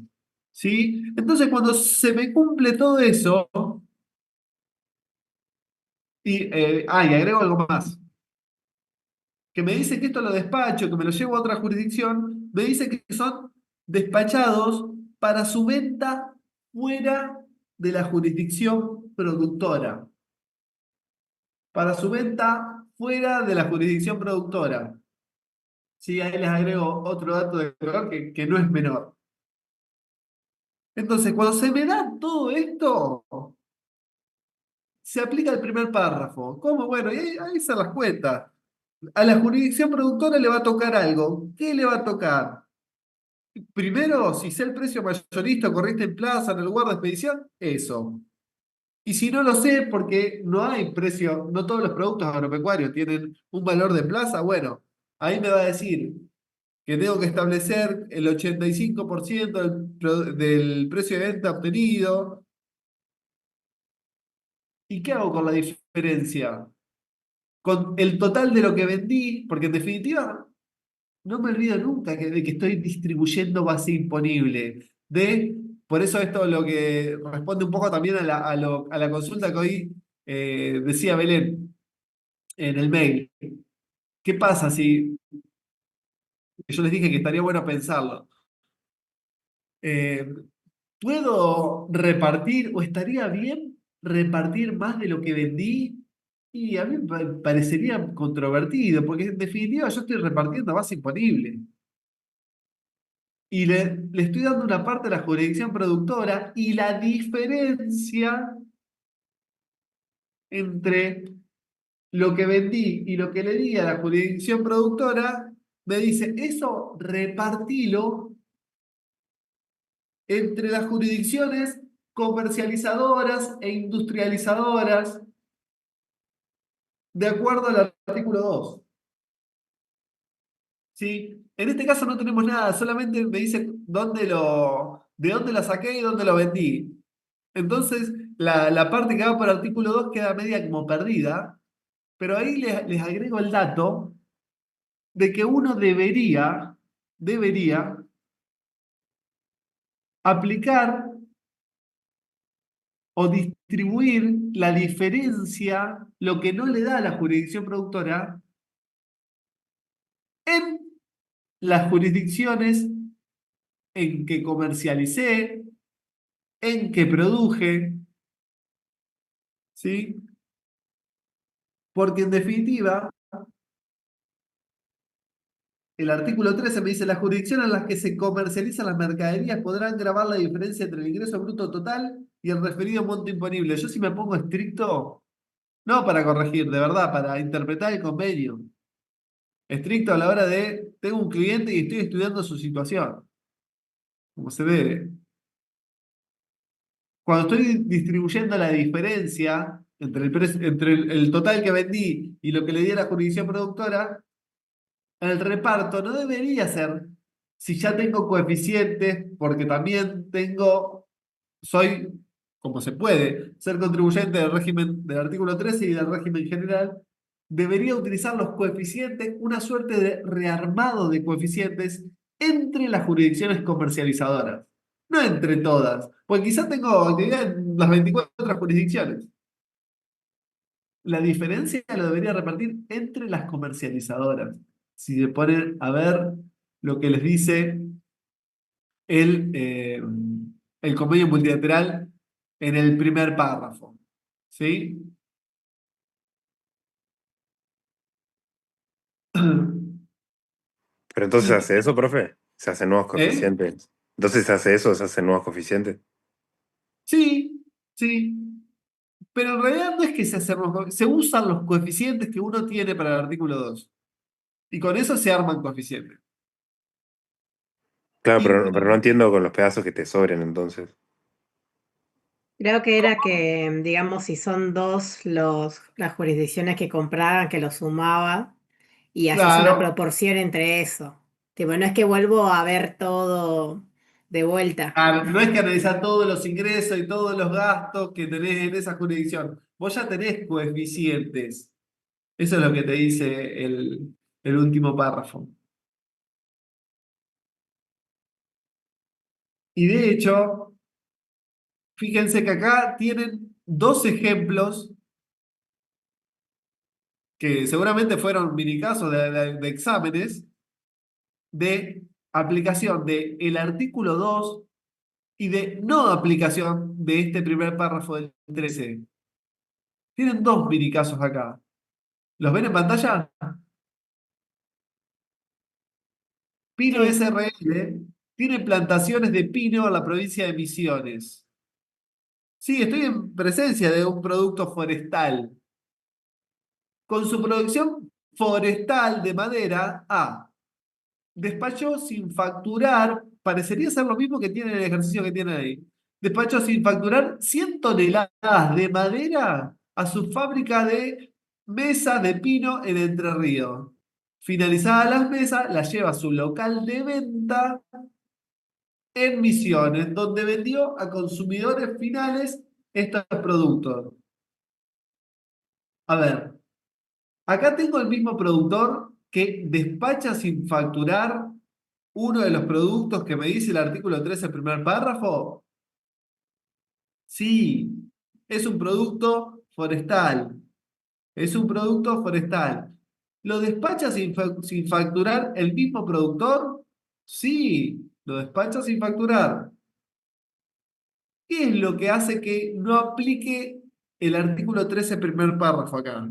¿Sí? Entonces, cuando se me cumple todo eso, y agrego algo más, que me dice que esto lo despacho, que me lo llevo a otra jurisdicción, me dice que son despachados para su venta fuera de la jurisdicción productora. Para su venta fuera de la jurisdicción productora. Sí, ahí les agrego otro dato de color que no es menor. Entonces, cuando se me da todo esto, se aplica el primer párrafo. ¿Cómo? Bueno, y ahí se las cuentas. A la jurisdicción productora le va a tocar algo. ¿Qué le va a tocar? Primero, si sé el precio mayorista o corriente en plaza en el lugar de expedición, eso. Y si no lo sé, porque no hay precio, no todos los productos agropecuarios tienen un valor de plaza, bueno, ahí me va a decir que tengo que establecer el 85% del precio de venta obtenido. ¿Y qué hago con la diferencia? Con el total de lo que vendí, porque en definitiva no me olvido nunca de que estoy distribuyendo base imponible, de por eso esto lo que responde un poco también a la consulta que hoy decía Belén en el mail. ¿Qué pasa si yo les dije que estaría bueno pensarlo? Eh, ¿Puedo repartir o estaría bien repartir más de lo que vendí? Y a mí me parecería controvertido, porque en definitiva yo estoy repartiendo base imponible. Y le estoy dando una parte a la jurisdicción productora y la diferencia entre lo que vendí y lo que le di a la jurisdicción productora me dice, eso repartilo entre las jurisdicciones comercializadoras e industrializadoras de acuerdo al artículo 2. ¿Sí? En este caso no tenemos nada, solamente me dice de dónde la saqué y dónde lo vendí. Entonces, la parte que va por artículo 2 queda media como perdida, pero ahí les agrego el dato de que uno debería aplicar o distribuir la diferencia, lo que no le da a la jurisdicción productora, en las jurisdicciones en que comercialicé, en que produje, ¿sí? Porque en definitiva, el artículo 13 me dice, las jurisdicciones en las que se comercializan las mercaderías podrán gravar la diferencia entre el ingreso bruto total y el referido monto imponible. Yo si me pongo estricto, no para corregir, de verdad, para interpretar el convenio. Estricto a la hora de, tengo un cliente y estoy estudiando su situación, como se debe. Cuando estoy distribuyendo la diferencia entre el total que vendí y lo que le di a la jurisdicción productora, el reparto no debería ser si ya tengo coeficientes, porque también soy, como se puede, ser contribuyente del régimen del artículo 13 y del régimen general, debería utilizar los coeficientes, una suerte de rearmado de coeficientes entre las jurisdicciones comercializadoras, no entre todas, porque quizás tengo actividad en las 24 jurisdicciones. La diferencia lo debería repartir entre las comercializadoras. Si se ponen a ver lo que les dice el, eh, el convenio multilateral en el primer párrafo. ¿Sí? Pero entonces se Y, hace eso, profe. Se hacen nuevos ¿eh? coeficientes. Entonces se hace eso, se hacen nuevos coeficientes. Sí, sí. Pero en realidad no es que se usan los coeficientes que uno tiene para el artículo 2. Y con eso se arman coeficientes. Claro, Y pero no entiendo con los pedazos que te sobren, entonces. Creo que era que, digamos, si son dos las jurisdicciones que compraban, que lo sumaba y haces una claro, proporción entre eso. Tipo, no es que vuelvo a ver todo de vuelta. no es que analizar todos los ingresos y todos los gastos que tenés en esa jurisdicción. Vos ya tenés coeficientes. Eso es lo que te dice el último párrafo. Y de hecho, fíjense que acá tienen dos ejemplos que seguramente fueron mini casos de exámenes de aplicación del artículo 2 y de no aplicación de este primer párrafo del 13. Tienen dos mini casos acá. ¿Los ven en pantalla? Pino Sí. SRL tiene plantaciones de pino en la provincia de Misiones. Sí, estoy en presencia de un producto forestal. Con su producción forestal de madera, despachó sin facturar, parecería ser lo mismo que tiene el ejercicio que tiene ahí. Despachó sin facturar 100 toneladas de madera a su fábrica de mesa de pino en Entre Ríos. Finalizadas las mesas, las lleva a su local de venta en Misiones, donde vendió a consumidores finales estos productos. A ver, acá tengo el mismo productor que despacha sin facturar uno de los productos que me dice el artículo 13, primer párrafo, Sí, es un producto forestal. Es un producto forestal. ¿Lo despacha sin facturar el mismo productor? Sí, lo despacha sin facturar. ¿Qué es lo que hace que no aplique el artículo 13 primer párrafo acá?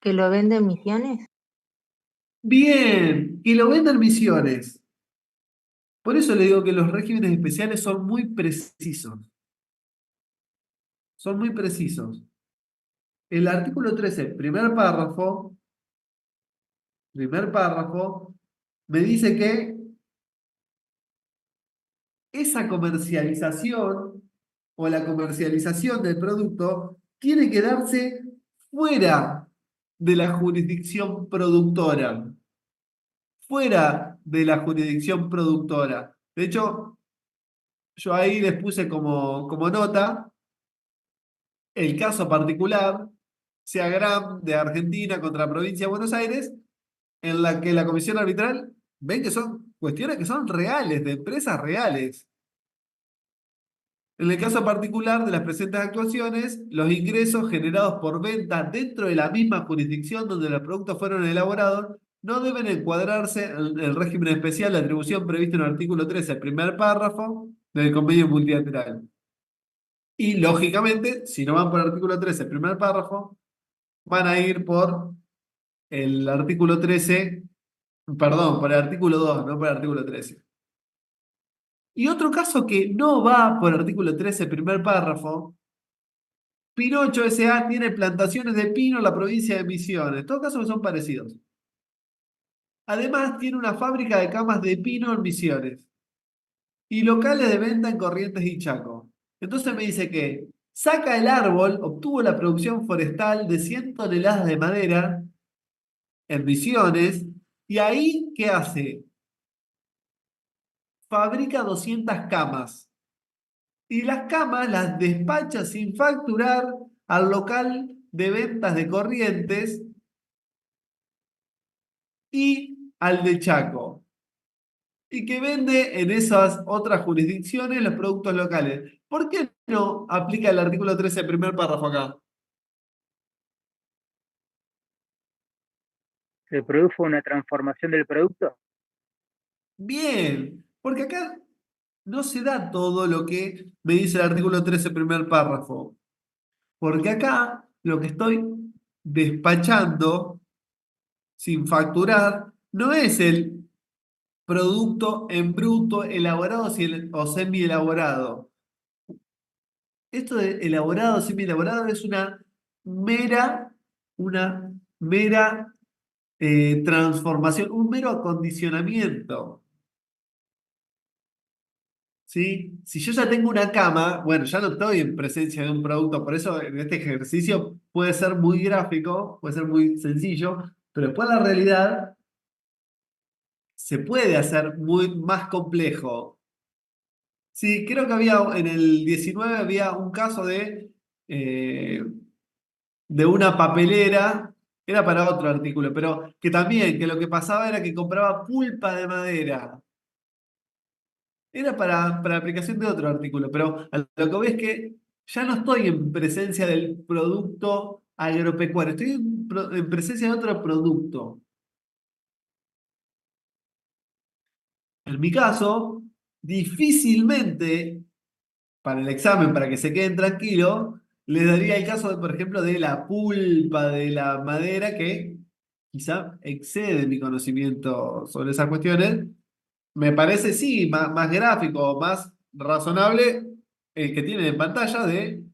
¿Que lo vende en Misiones? Bien, que lo vendan Misiones. Por eso le digo que los regímenes especiales son muy precisos. Son muy precisos. El artículo 13 primer párrafo, me dice que esa comercialización o la comercialización del producto tiene que darse fuera de la jurisdicción productora. Fuera de la jurisdicción productora. De hecho, yo ahí les puse como nota el caso particular, Seagram de Argentina contra la provincia de Buenos Aires, en la que la comisión arbitral ven que son cuestiones que son reales, de empresas reales. En el caso particular de las presentes actuaciones, los ingresos generados por venta dentro de la misma jurisdicción donde los productos fueron elaborados no deben encuadrarse en el régimen especial de atribución previsto en el artículo 13, el primer párrafo del convenio multilateral. Y lógicamente, si no van por el artículo 13, el primer párrafo, van a ir por el artículo 13, perdón, por el artículo 2, no por el artículo 13. Y otro caso que no va por el artículo 13, primer párrafo, Pinocho S.A. tiene plantaciones de pino en la provincia de Misiones. En todo caso son parecidos. Además, tiene una fábrica de camas de pino en Misiones y locales de venta en Corrientes y Chaco. Entonces me dice que saca el árbol, obtuvo la producción forestal de 100 toneladas de madera en Misiones y ahí, ¿qué hace? Fabrica 200 camas. Y las camas las despacha sin facturar al local de ventas de Corrientes y al de Chaco. Y que vende en esas otras jurisdicciones los productos locales. ¿Por qué no aplica el artículo 13, primer párrafo acá? ¿Se produjo una transformación del producto? Bien, porque acá no se da todo lo que me dice el artículo 13, primer párrafo. Porque acá lo que estoy despachando sin facturar no es el producto en bruto, elaborado o semi-elaborado. Esto de elaborado o semi-elaborado es una mera transformación, un mero acondicionamiento. ¿Sí? Si yo ya tengo una cama, bueno, ya no estoy en presencia de un producto, por eso en este ejercicio puede ser muy gráfico, puede ser muy sencillo, pero después la realidad se puede hacer muy más complejo. Sí, creo que había en el 19 había un caso eh, de una papelera, era para otro artículo, pero que también, que lo que pasaba era que compraba pulpa de madera. Era para aplicación de otro artículo, pero a lo que voy es que ya no estoy en presencia del producto agropecuario, estoy en presencia de otro producto. En mi caso, difícilmente para el examen, para que se queden tranquilos, les daría el caso, por ejemplo, de la pulpa de la madera, que quizá excede mi conocimiento sobre esas cuestiones. Me parece, sí, más gráfico, más razonable el que tiene en pantalla de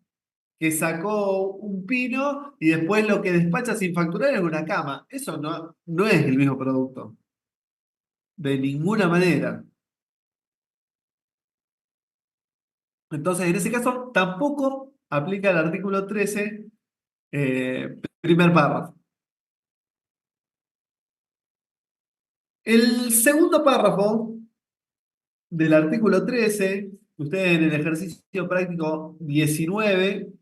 que sacó un pino y después lo que despacha sin facturar es una cama. Eso no es el mismo producto. De ninguna manera. Entonces, en ese caso, tampoco aplica el artículo 13, primer párrafo. El segundo párrafo del artículo 13, ustedes en el ejercicio práctico 19,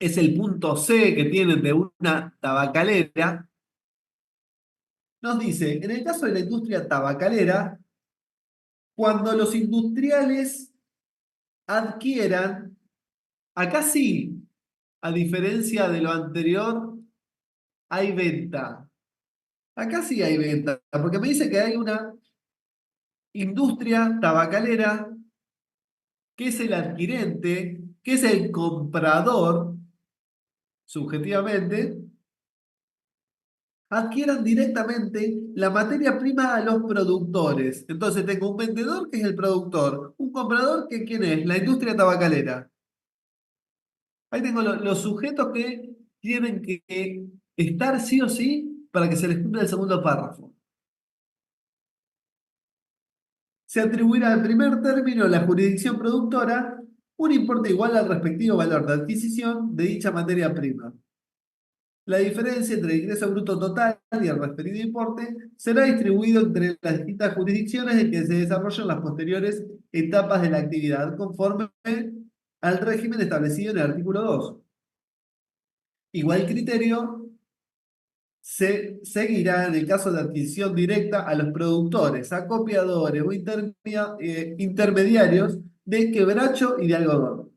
es el punto C que tienen de una tabacalera. Nos dice, en el caso de la industria tabacalera, cuando los industriales adquieran, acá sí, a diferencia de lo anterior, hay venta. Acá sí hay venta, porque me dice que hay una industria tabacalera que es el adquirente, que es el comprador, subjetivamente, adquieran directamente la materia prima a los productores. Entonces tengo un vendedor que es el productor, un comprador que ¿quién es? La industria tabacalera. Ahí tengo los sujetos que tienen que estar sí o sí para que se les cumpla el segundo párrafo. Se atribuirá al primer término la jurisdicción productora un importe igual al respectivo valor de adquisición de dicha materia prima. La diferencia entre el ingreso bruto total y el referido importe será distribuido entre las distintas jurisdicciones en que se desarrollan las posteriores etapas de la actividad, conforme al régimen establecido en el artículo 2. Igual criterio se seguirá en el caso de adquisición directa a los productores, acopiadores o intermediarios de quebracho y de algodón,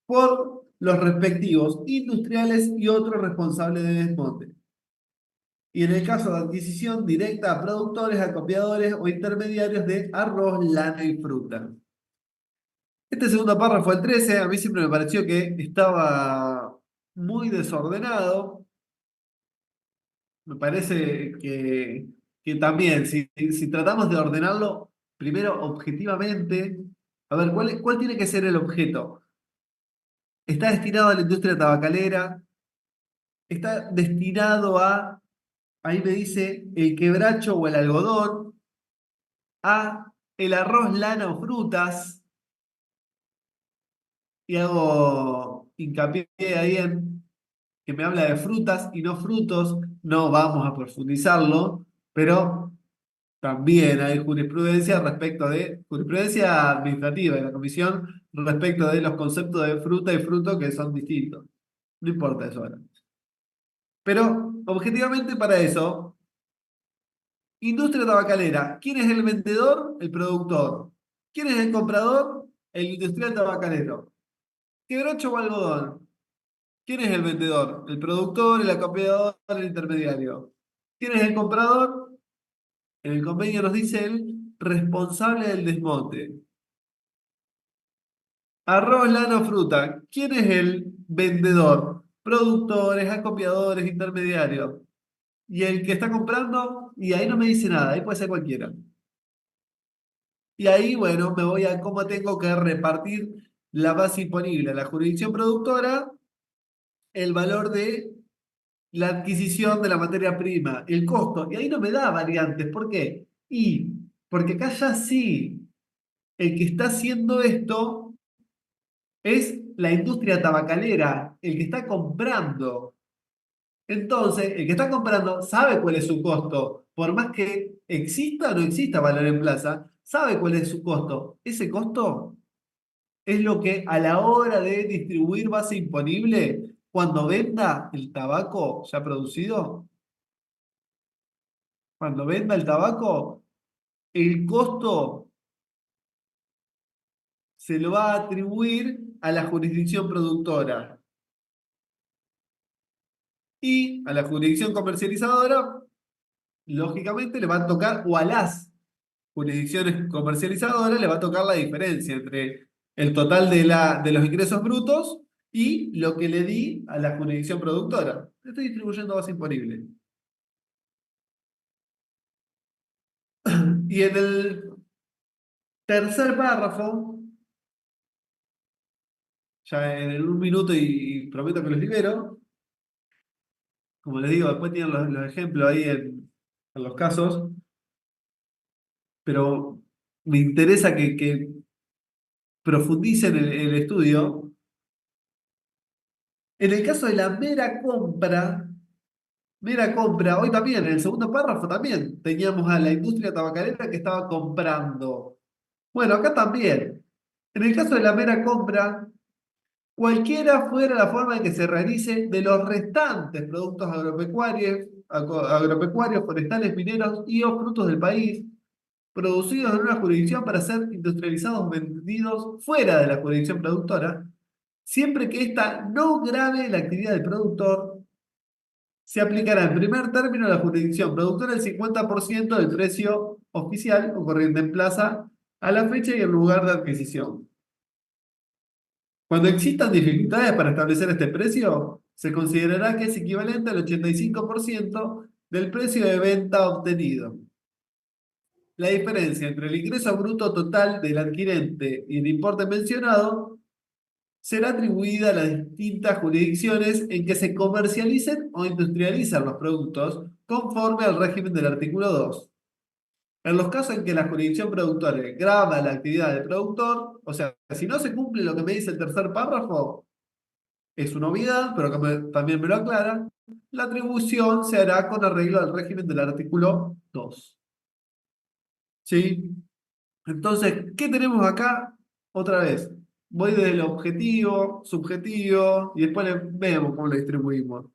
por los respectivos industriales y otros responsables de desmonte. Y en el caso de adquisición directa a productores, acopiadores o intermediarios de arroz, lana y fruta. Este segundo párrafo, el 13, a mí siempre me pareció que estaba muy desordenado. Me parece que también, si tratamos de ordenarlo, primero objetivamente, a ver, ¿cuál tiene que ser el objeto? ¿Está destinado a la industria tabacalera? ¿Está destinado a, ahí me dice, el quebracho o el algodón? ¿A el arroz, lana o frutas? Y hago hincapié ahí en que me habla de frutas y no frutos. No vamos a profundizarlo, pero también hay jurisprudencia jurisprudencia administrativa de la comisión respecto de los conceptos de fruta y fruto que son distintos. No importa eso ahora. Pero, objetivamente para eso, industria tabacalera. ¿Quién es el vendedor? El productor. ¿Quién es el comprador? El industrial tabacalero. ¿Quebracho o algodón? ¿Quién es el vendedor? El productor, el acopiador, el intermediario. ¿Quién es el comprador? En el convenio nos dice el responsable del desmonte. Arroz, lana o fruta. ¿Quién es el vendedor? Productores, acopiadores, intermediarios. Y el que está comprando, y ahí no me dice nada, ahí puede ser cualquiera. Y ahí, bueno, me voy a cómo tengo que repartir la base imponible a la jurisdicción productora, el valor de la adquisición de la materia prima, el costo. Y ahí no me da variantes. ¿Por qué? Y porque acá ya sí, el que está haciendo esto es la industria tabacalera, el que está comprando. Entonces, el que está comprando sabe cuál es su costo. Por más que exista o no exista valor en plaza, sabe cuál es su costo. Ese costo es lo que a la hora de distribuir base imponible, cuando venda el tabaco ya producido, cuando venda el tabaco, el costo se lo va a atribuir a la jurisdicción productora. Y a la jurisdicción comercializadora, lógicamente, le va a tocar, o a las jurisdicciones comercializadoras, le va a tocar la diferencia entre el total de los ingresos brutos y lo que le di a la jurisdicción productora. Estoy distribuyendo base imponible. Y en el tercer párrafo, ya en un minuto y prometo que los libero, como les digo, después tienen los ejemplos ahí en los casos, pero me interesa que profundicen el estudio. En el caso de la mera compra, hoy también, en el segundo párrafo también, teníamos a la industria tabacalera que estaba comprando. Bueno, acá también. En el caso de la mera compra, cualquiera fuera la forma en que se realice de los restantes productos agropecuarios, forestales, mineros y o frutos del país, producidos en una jurisdicción para ser industrializados o vendidos fuera de la jurisdicción productora, siempre que ésta no grave la actividad del productor, se aplicará en primer término a la jurisdicción productora el 50% del precio oficial o corriente en plaza a la fecha y el lugar de adquisición. Cuando existan dificultades para establecer este precio, se considerará que es equivalente al 85% del precio de venta obtenido. La diferencia entre el ingreso bruto total del adquirente y el importe mencionado será atribuida a las distintas jurisdicciones en que se comercialicen o industrializan los productos conforme al régimen del artículo 2. En los casos en que la jurisdicción productora grava la actividad del productor, o sea, si no se cumple lo que me dice el tercer párrafo, es una obviedad, pero también me lo aclara, la atribución se hará con arreglo al régimen del artículo 2. ¿Sí? Entonces, ¿qué tenemos acá? Otra vez, voy desde el objetivo, subjetivo, y después vemos cómo lo distribuimos.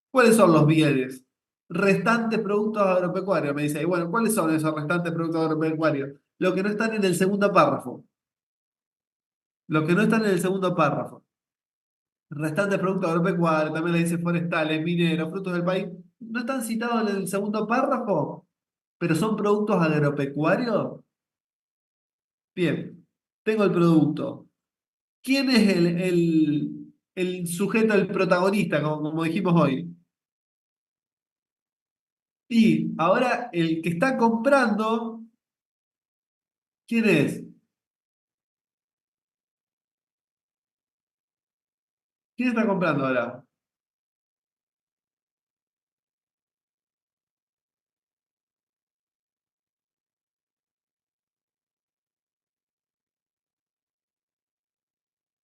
¿Cuáles son los bienes? Restantes productos agropecuarios, me dice. Y bueno, ¿cuáles son esos restantes productos agropecuarios? Los que no están en el segundo párrafo. Los que no están en el segundo párrafo. Restantes productos agropecuarios, también le dice forestales, mineros, frutos del país. ¿No están citados en el segundo párrafo? ¿Pero son productos agropecuarios? Bien, tengo el producto. ¿Quién es el sujeto, el protagonista, como dijimos hoy? Y ahora el que está comprando, ¿quién es? ¿Quién está comprando ahora?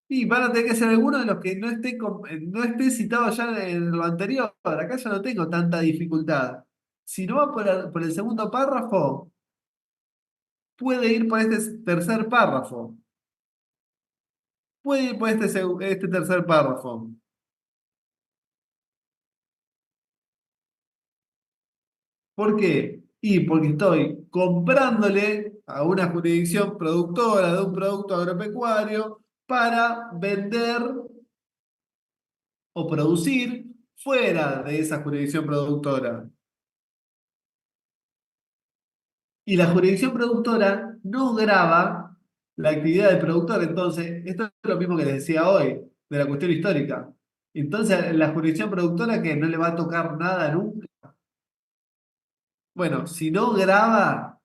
Y van a tener que ser alguno de los que no esté citado ya en lo anterior. Acá ya no tengo tanta dificultad. Si no va por el segundo párrafo, puede ir por este tercer párrafo. Puede ir por este tercer párrafo. ¿Por qué? Y porque estoy comprándole a una jurisdicción productora de un producto agropecuario para vender o producir fuera de esa jurisdicción productora. Y la jurisdicción productora no grava la actividad del productor. Entonces, esto es lo mismo que les decía hoy, de la cuestión histórica. Entonces, la jurisdicción productora que no le va a tocar nada nunca. Bueno, si no grava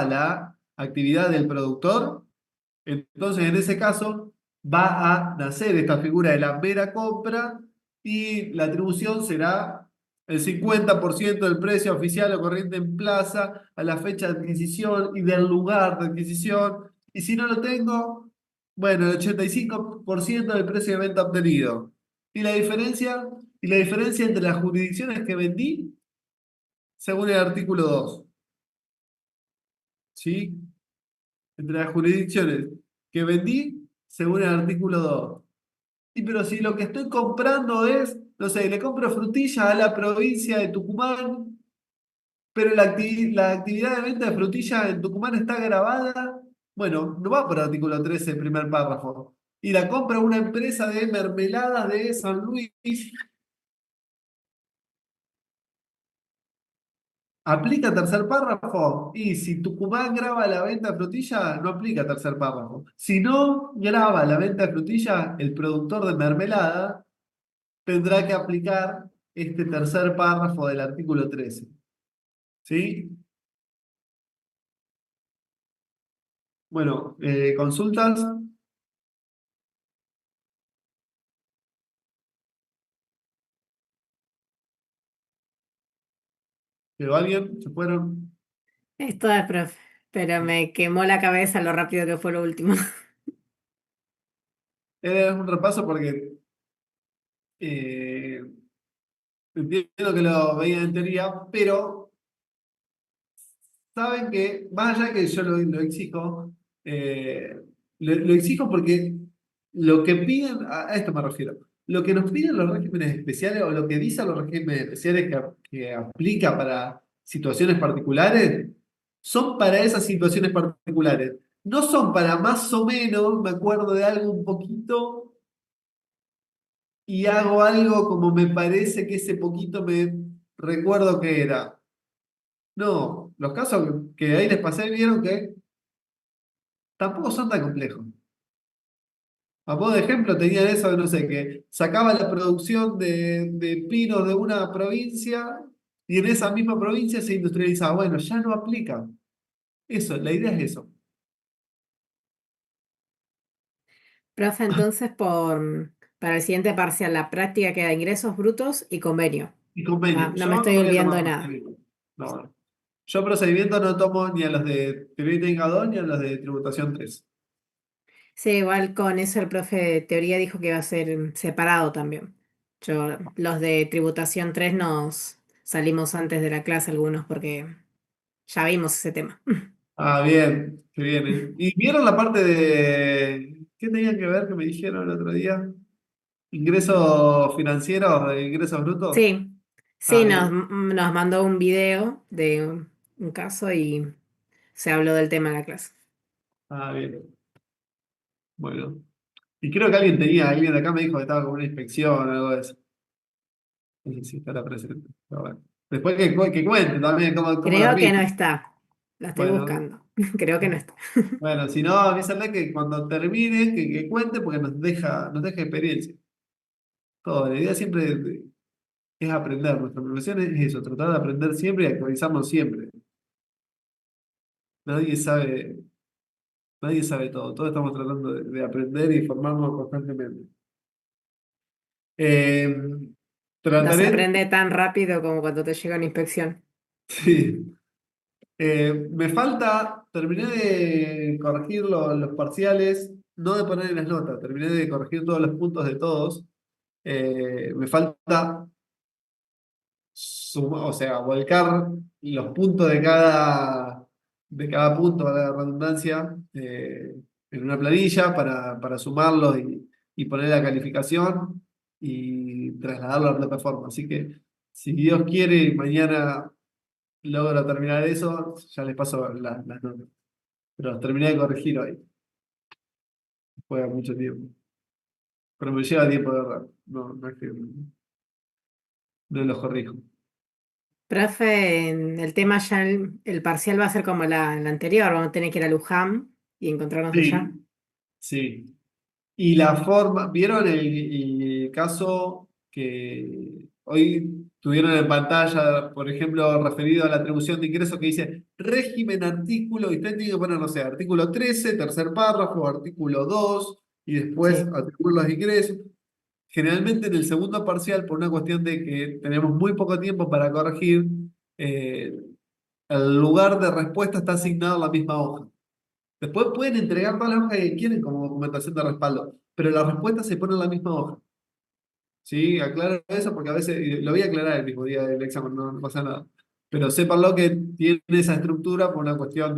la actividad del productor, entonces en ese caso va a nacer esta figura de la mera compra y la atribución será el 50% del precio oficial o corriente en plaza a la fecha de adquisición y del lugar de adquisición. Y si no lo tengo, bueno, el 85% del precio de venta obtenido. ¿Y la diferencia? Y la diferencia entre las jurisdicciones que vendí, según el artículo 2. ¿Sí? Entre las jurisdicciones que vendí, según el artículo 2. Y pero si lo que estoy comprando es, no sé, le compro frutilla a la provincia de Tucumán, pero la actividad de venta de frutilla en Tucumán está grabada, bueno, no va por artículo 13, el primer párrafo. Y la compra una empresa de mermeladas de San Luis. ¿Aplica tercer párrafo? Y si Tucumán graba la venta de frutilla, no aplica tercer párrafo. Si no graba la venta de frutilla, el productor de mermelada tendrá que aplicar este tercer párrafo del artículo 13. ¿Sí? Bueno, consultas. ¿Quedó alguien? ¿Se fueron? Esto es, profe, pero me quemó la cabeza lo rápido que fue lo último. Es un repaso porque eh, entiendo que lo veían en teoría, pero saben que, más allá que yo lo exijo, lo exijo porque lo que piden, a esto me refiero, lo que nos piden los regímenes especiales o lo que dicen los regímenes especiales que aplica situaciones particulares, son para esas situaciones particulares. No son para más o menos, me acuerdo de algo un poquito y hago algo como me parece que ese poquito me recuerdo que era. No, los casos que ahí les pasé vieron que tampoco son tan complejos. A modo de ejemplo, tenían eso de, no sé, que sacaba la producción de pinos de una provincia y en esa misma provincia se industrializaba. Bueno, ya no aplica. Eso, la idea es eso. Profe, entonces para el siguiente parcial, la práctica queda ingresos brutos y convenio. Y convenio. No me Yo estoy no voy a olvidando tomar de nada. procedimiento. No, no. Yo procedimiento no tomo ni a los de teoría técnica 2 ni a los de tributación 3. Sí, igual con eso el profe de teoría dijo que iba a ser separado también. Los de tributación 3 nos salimos antes de la clase algunos porque ya vimos ese tema. Ah, bien, qué bien. ¿Y vieron la parte de qué tenían que ver que me dijeron el otro día? ¿Ingresos financieros, de ingresos brutos? Sí, Ah, sí, bien. nos mandó un video de un caso y se habló del tema en la clase. Ah, bien. Bueno. Y creo que alguien de acá me dijo que estaba con una inspección o algo de eso. No sé si estará presente. Pero bueno. Después que cuente también cómo las Creo que no viste. está. La estoy Bueno, buscando. Creo que no está. bueno, si no, avísale que cuando termine, que cuente porque nos deja experiencia. Todo, la idea siempre es aprender. Nuestra profesión es eso, tratar de aprender siempre y actualizarnos siempre. Nadie sabe, nadie sabe todo. Todos estamos tratando de aprender y formarnos constantemente. Eh, No se trataré, aprende tan rápido como cuando te llega una inspección. sí. Me falta, terminé de corregir los parciales, no de poner en las notas, terminé de corregir todos los puntos de todos. Me falta o sea, volcar los puntos de cada punto, para la redundancia, en una planilla para sumarlos y poner la calificación y trasladarlo a la plataforma. Así que, si Dios quiere, y mañana logro terminar eso, ya les paso las notas. Pero los terminé de corregir hoy. Fue mucho tiempo. Pero me lleva tiempo de verdad. No, no es que no los corrijo. Profe, en el tema ya el parcial va a ser como la anterior. Vamos a tener que ir a Luján y encontrarnos allá. Sí, sí. Y la forma, ¿vieron el caso que hoy tuvieron en pantalla, por ejemplo, referido a la atribución de ingresos que dice régimen artículo, y usted tiene que poner, no sé, artículo 13 tercer párrafo, artículo 2 y después Sí. atribuir los ingresos? Generalmente en el segundo parcial, por una cuestión de que tenemos muy poco tiempo para corregir, eh, el lugar de respuesta está asignado a la misma hoja. Después pueden entregar todas las hojas que quieren como documentación de respaldo, pero la respuesta se pone en la misma hoja. ¿Sí? Aclaro eso porque a veces lo voy a aclarar el mismo día del examen, no pasa nada. Pero sépanlo que tiene esa estructura por una cuestión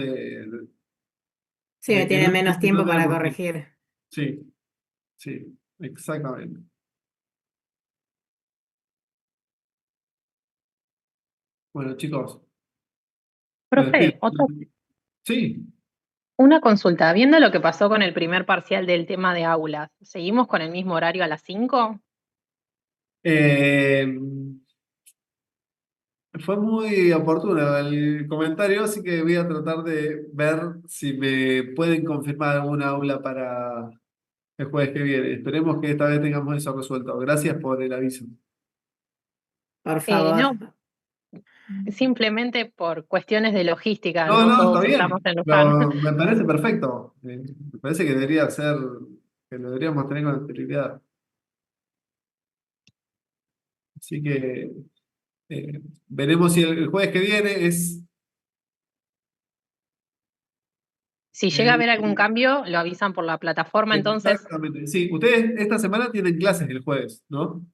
Sí, me de que tiene no, menos no tiempo para tenemos tiempo. corregir. Sí, sí, exactamente. Bueno, chicos, me despido. Profe, Sí. una consulta. Viendo lo que pasó con el primer parcial del tema de aulas, ¿seguimos con el mismo horario a las 5? Eh, Fue muy oportuno el comentario, así que voy a tratar de ver si me pueden confirmar alguna aula para el jueves que viene. Esperemos que esta vez tengamos eso resuelto. Gracias por el aviso. Por favor. No, simplemente por cuestiones de logística, No, no no, está todos estamos bien. en Luján. Pero me parece perfecto. Me parece que debería ser, que lo deberíamos tener con anterioridad. Así que veremos si el jueves que viene es. Si llega a eh, haber algún cambio, lo avisan por la plataforma, entonces Exactamente. Sí, ustedes esta semana tienen clases el jueves, ¿no?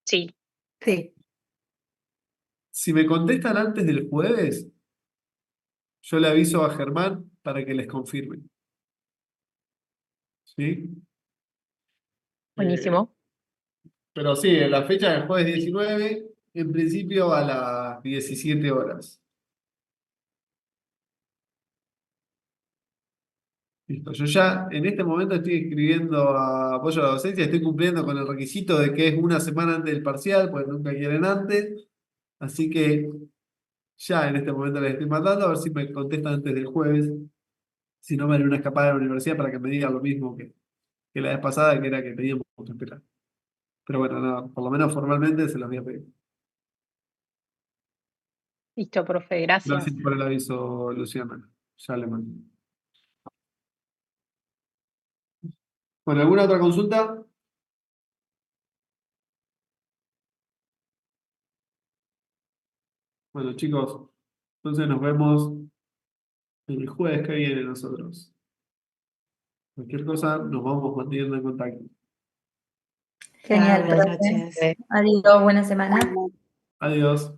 sí. Sí. Si me contestan antes del jueves, yo le aviso a Germán para que les confirme. ¿Sí? Eh, Buenísimo. pero sí, la fecha del jueves 19, en principio a las 17 horas. Listo. Yo ya en este momento estoy escribiendo a apoyo a la docencia, estoy cumpliendo con el requisito de que es una semana antes del parcial, porque nunca quieren antes. Así que ya en este momento les estoy mandando, a ver si me contestan antes del jueves. Si no, me haré una escapada de la universidad para que me digan lo mismo que la vez pasada, que era que teníamos que esperar. Pero bueno, no, por lo menos formalmente se los voy a pedir. Listo, profe, gracias. Gracias por el aviso, Luciana. Ya le mando. Bueno, ¿alguna otra consulta? Bueno, chicos, entonces nos vemos el jueves que viene nosotros. Cualquier cosa, nos vamos manteniendo en contacto. Genial, Buenas profe. noches. Adiós, buena semana. Adiós.